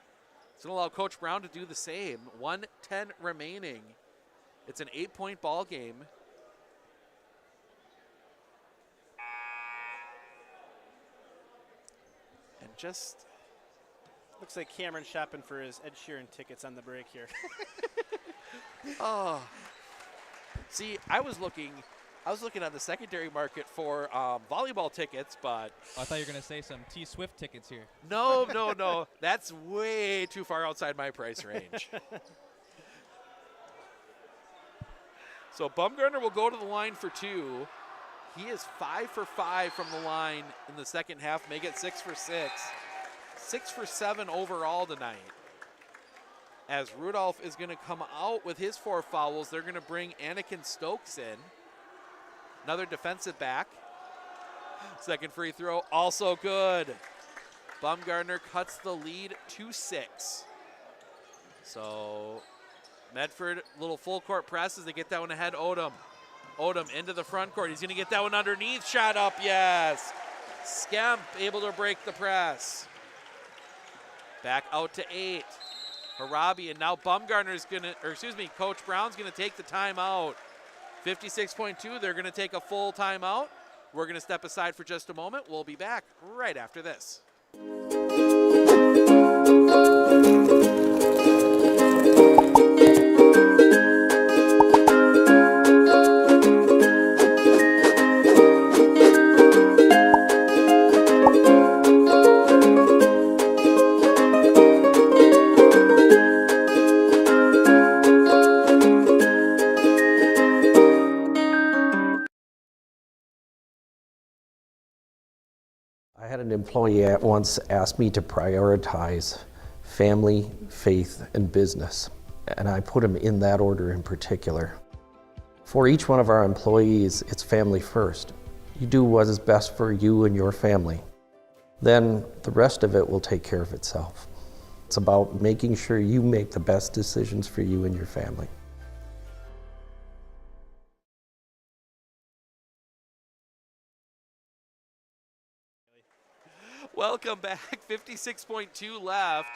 A: It's going to allow Coach Brown to do the same. 1:10 remaining. It's an 8-point ball game. And just
B: Looks like Cameron shopping for his Ed Sheeran tickets on the break here.
A: Oh. See, I was looking on the secondary market for volleyball tickets, but
C: I thought you were going to say some T Swift tickets here.
A: no. That's way too far outside my price range. So Bumgarner will go to the line for 2. He is 5 for 5 from the line in the second half, make it 6 for 6. 6 for 7 overall tonight. As Rudolph is going to come out with his 4 fouls, they're going to bring Anakin Stokes in. Another defensive back. Second free throw, also good. Bumgarner cuts the lead to 6. So Medford, little full court press as they get that one ahead. Odom into the front court. He's going to get that one underneath. Shot up, yes. Skemp able to break the press. Back out to 8. Harabi, and now Bumgarner's going to, Coach Brown's going to take the timeout. 56.2, they're going to take a full timeout. We're going to step aside for just a moment. We'll be back right after this.
R: I had an employee at once ask me to prioritize family, faith, and business, and I put them in that order in particular. For each one of our employees, it's family first. You do what is best for you and your family. Then the rest of it will take care of itself. It's about making sure you make the best decisions for you and your family.
A: Welcome back. 56.2 left.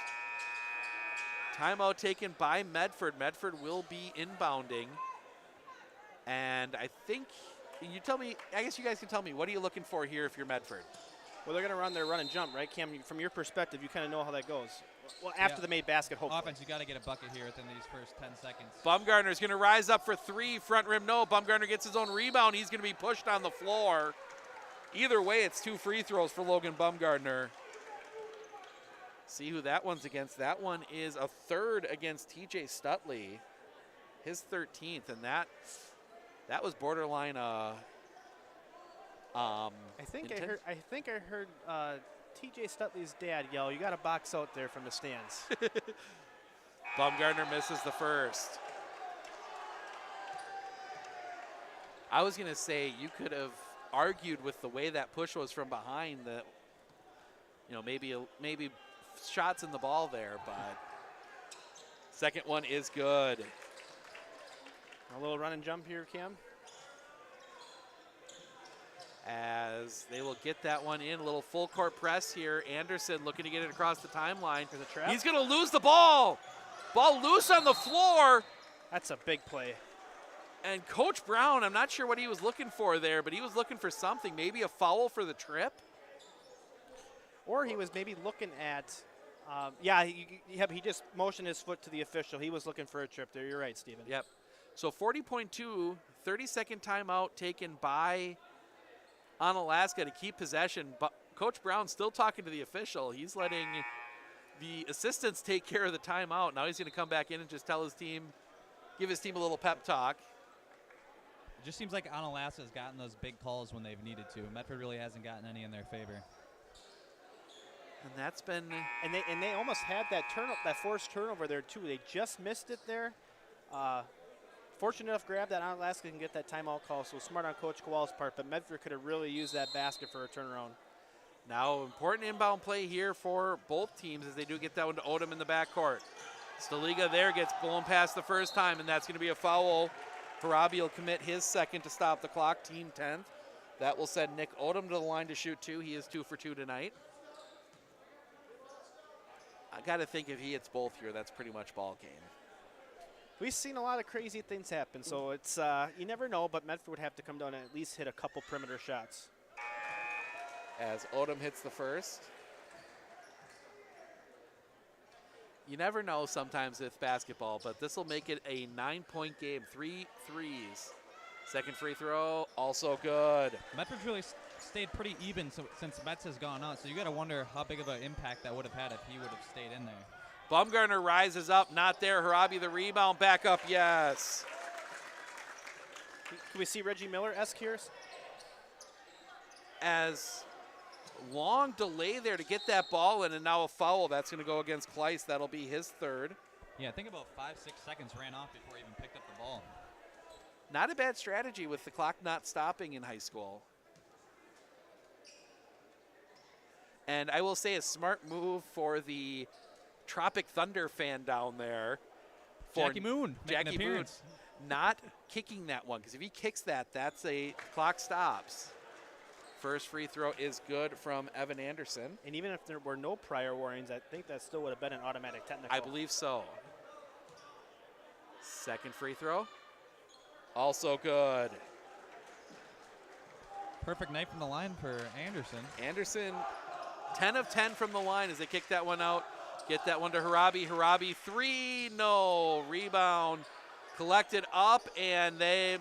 A: Timeout taken by Medford. Medford will be inbounding. And I think, you tell me, I guess you guys can tell me, what are you looking for here if you're Medford?
B: Well, they're going to run their run and jump, right, Cam? From your perspective, you kind of know how that goes. Well, after the made basket, hopefully.
C: Offense, you got to get a bucket here within these first 10 seconds.
A: Bumgarner's going to rise up for 3. Front rim, no. Bumgarner gets his own rebound. He's going to be pushed on the floor. Either way, it's 2 free throws for Logan Bumgarner. See who that one's against. That one is a 3rd against TJ Stutley. His 13th, and that was borderline
B: I think I heard TJ Stutley's dad yell, "You got a box out there" from the stands.
A: Bumgarner misses the first. I was going to say you could have argued with the way that push was from behind that, maybe shots in the ball there, but second one is good.
B: A little run and jump here, Cam.
A: As they will get that one in, a little full court press here. Anderson looking to get it across the timeline.
B: For the trap.
A: He's going to lose the ball. Ball loose on the floor.
B: That's a big play.
A: And Coach Brown, I'm not sure what he was looking for there, but he was looking for something, maybe a foul for the trip.
B: Or he was maybe looking at, he just motioned his foot to the official. He was looking for a trip there. You're right, Steven.
A: Yep. So 40.2, 30-second timeout taken by Onalaska to keep possession. But Coach Brown still talking to the official. He's letting the assistants take care of the timeout. Now he's going to come back in and just tell his team, give his team a little pep talk.
C: It just seems like Onalaska has gotten those big calls when they've needed to. Medford really hasn't gotten any in their favor.
A: And that's been,
B: and they almost had that forced turnover there too. They just missed it there. Fortunate enough grab that Onalaska can get that timeout call. So smart on Coach Kowal's part, but Medford could have really used that basket for a turnaround.
A: Now important inbound play here for both teams as they do get that one to Odom in the backcourt. Staliga there gets blown past the first time, and that's going to be a foul. Harabi will commit his second to stop the clock, team 10th. That will send Nick Odom to the line to shoot 2. He is 2 for 2 tonight. I got to think if he hits both here, that's pretty much ball game.
B: We've seen a lot of crazy things happen, so it's you never know, but Medford would have to come down and at least hit a couple perimeter shots.
A: As Odom hits the first. You never know sometimes with basketball, but this will make it a 9-point game. 3 threes. Second free throw, also good.
C: Medford's really stayed pretty even since Metz has gone out, so you got to wonder how big of an impact that would have had if he would have stayed in there.
A: Bumgarner rises up, not there. Harabi the rebound, back up, yes.
B: Can we see Reggie Miller-esque here?
A: As long delay there to get that ball in, and now a foul. That's going to go against Kleiss. That'll be his third.
C: Yeah, I think about 5-6 seconds ran off before he even picked up the ball.
A: Not a bad strategy with the clock not stopping in high school. And I will say a smart move for the Tropic Thunder fan down there.
C: Jackie Moon,
A: Jackie Moon, not kicking that one, because if he kicks that, that's a clock stops. First free throw is good from Evan Anderson.
B: And even if there were no prior warnings, I think that still would have been an automatic technical.
A: I believe so. Second free throw. Also good.
C: Perfect night from the line for Anderson.
A: Anderson, 10 of 10 from the line as they kick that one out. Get that one to Harabi. Harabi, three, no. Rebound collected up, and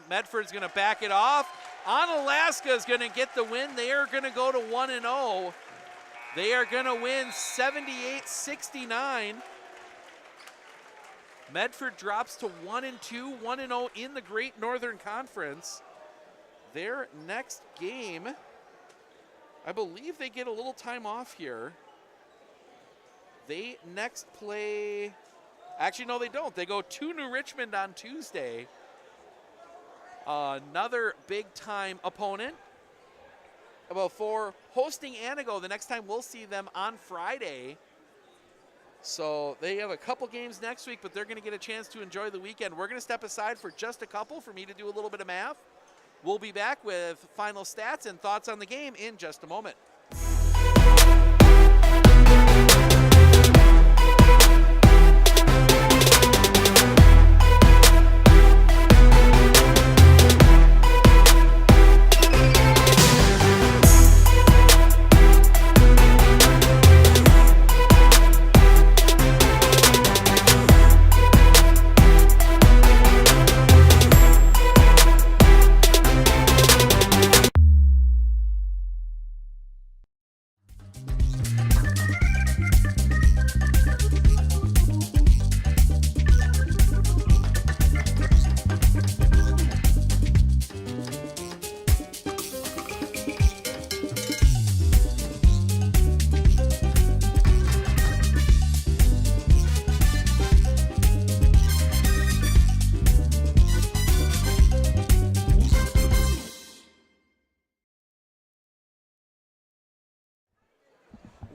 A: Medford's going to back it off. Onalaska is going to get the win. They are going to go to 1-0. They are going to win 78-69. Medford drops to 1-2, 1-0 in the Great Northern Conference. Their next game, I believe they get a little time off here. They next play, actually no they don't. They go to New Richmond on Tuesday. Another big time opponent. About for hosting Anago, the next time we'll see them on Friday. So they have a couple games next week, but they're going to get a chance to enjoy the weekend. We're going to step aside for just a couple for me to do a little bit of math. We'll be back with final stats and thoughts on the game in just a moment.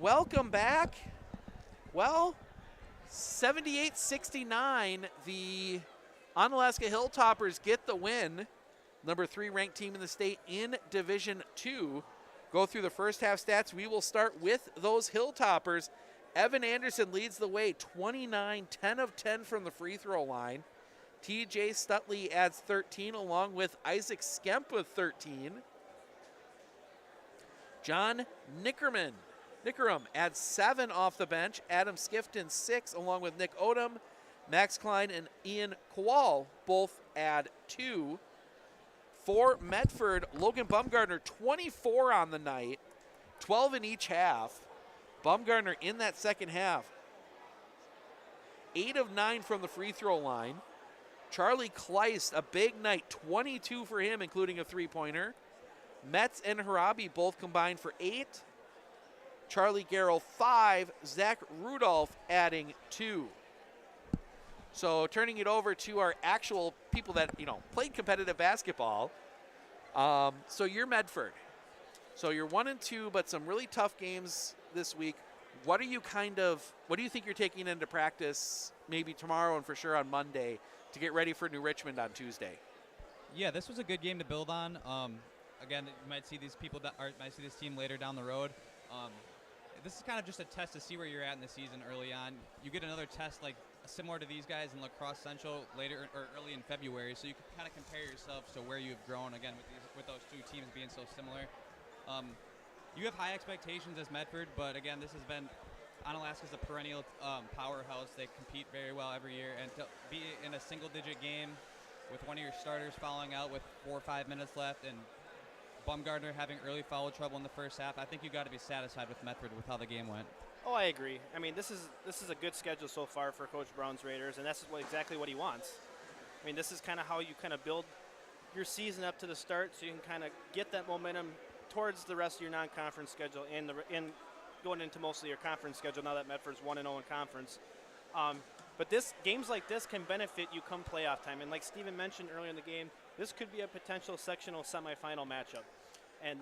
A: Welcome back. Well, 78-69, the Onalaska Hilltoppers get the win. Number 3 ranked team in the state in Division 2. Go through the first half stats. We will start with those Hilltoppers. Evan Anderson leads the way, 29, 10 of 10 from the free throw line. TJ Stutley adds 13 along with Isaac Skemp with 13. John Nickerman adds 7 off the bench. Adam Skifton 6 along with Nick Odom. Max Klein and Ian Kowal both add 2. For Medford, Logan Bumgarner 24 on the night, 12 in each half. Bumgarner in that second half, 8 of 9 from the free throw line. Charlie Kleiss, a big night, 22 for him, including a three-pointer. Metz and Harabi both combined for 8. Charlie Garrell 5, Zach Rudolph adding 2. So turning it over to our actual people that, played competitive basketball. So you're Medford. So you're 1-2, but some really tough games this week. What do you think you're taking into practice maybe tomorrow and for sure on Monday to get ready for New Richmond on Tuesday?
C: Yeah, this was a good game to build on. Again, you might see these people might see this team later down the road. This is kind of just a test to see where you're at in the season early on. You get another test like similar to these guys in Lacrosse Central later or early in February, so you can kind of compare yourselves to where you've grown again with those two teams being so similar. You have high expectations as Medford, but again, this has been Onalaska's a perennial powerhouse. They compete very well every year, and to be in a single-digit game with one of your starters fouling out with 4 or 5 minutes left, and Bumgardner having early foul trouble in the first half, I think you got to be satisfied with Medford with how the game went.
B: Oh, I agree. I mean, this is a good schedule so far for Coach Brown's Raiders, and that's exactly what he wants. I mean, this is kind of how you kind of build your season up to the start, so you can kind of get that momentum towards the rest of your non-conference schedule and going into mostly your conference schedule now that Medford's 1-0 in conference. But games like this can benefit you come playoff time. And like Steven mentioned earlier in the game, this could be a potential sectional semifinal matchup. And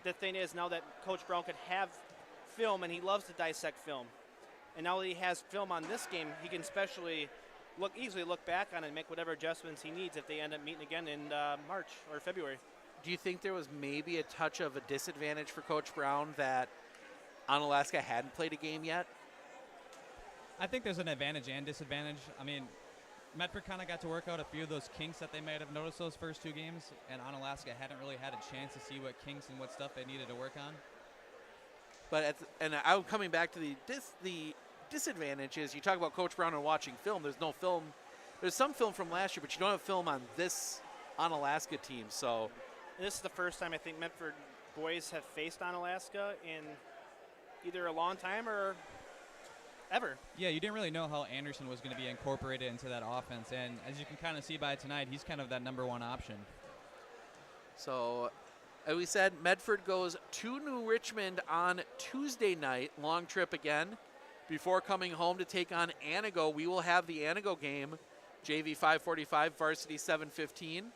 B: the thing is, now that Coach Brown could have film, and he loves to dissect film, and now that he has film on this game, he can easily look back on it and make whatever adjustments he needs if they end up meeting again in March or February.
A: Do you think there was maybe a touch of a disadvantage for Coach Brown that Onalaska hadn't played a game yet?
C: I think there's an advantage and disadvantage. I mean, Medford kind of got to work out a few of those kinks that they might have noticed those first 2 games, and Onalaska hadn't really had a chance to see what kinks and what stuff they needed to work on.
A: But I'm coming back to the disadvantage is you talk about Coach Brown and watching film. There's no film. There's some film from last year, but you don't have film on this Onalaska team. So
B: this is the first time I think Medford boys have faced Onalaska in either a long time or ever.
C: Yeah, you didn't really know how Anderson was going to be incorporated into that offense, and as you can kind of see by tonight, he's kind of that number 1 option.
A: So, as we said, Medford goes to New Richmond on Tuesday night, long trip again, before coming home to take on Anago. We will have the Anago game, JV 5:45, varsity 7:15.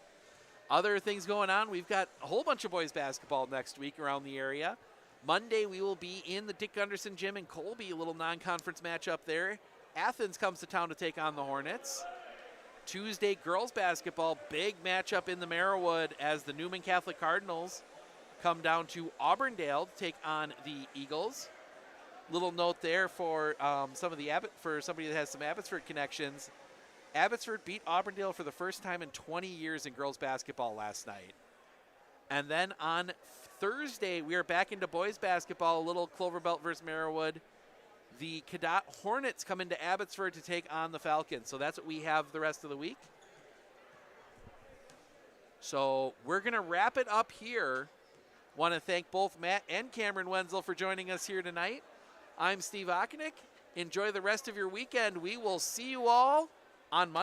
A: Other things going on, we've got a whole bunch of boys basketball next week around the area. Monday, we will be in the Dick Gunderson gym in Colby, a little non-conference matchup there. Athens comes to town to take on the Hornets. Tuesday, girls basketball, big matchup in the Merriwood as the Newman Catholic Cardinals come down to Auburndale to take on the Eagles. Little note there for somebody that has some Abbotsford connections. Abbotsford beat Auburndale for the first time in 20 years in girls basketball last night. And then on Thursday, we are back into boys basketball, a little Cloverbelt versus Merriwood. The Cadott Hornets come into Abbotsford to take on the Falcons. So that's what we have the rest of the week. So we're going to wrap it up here. Want to thank both Matt and Cameron Wenzel for joining us here tonight. I'm Steve Ockenick. Enjoy the rest of your weekend. We will see you all on Monday.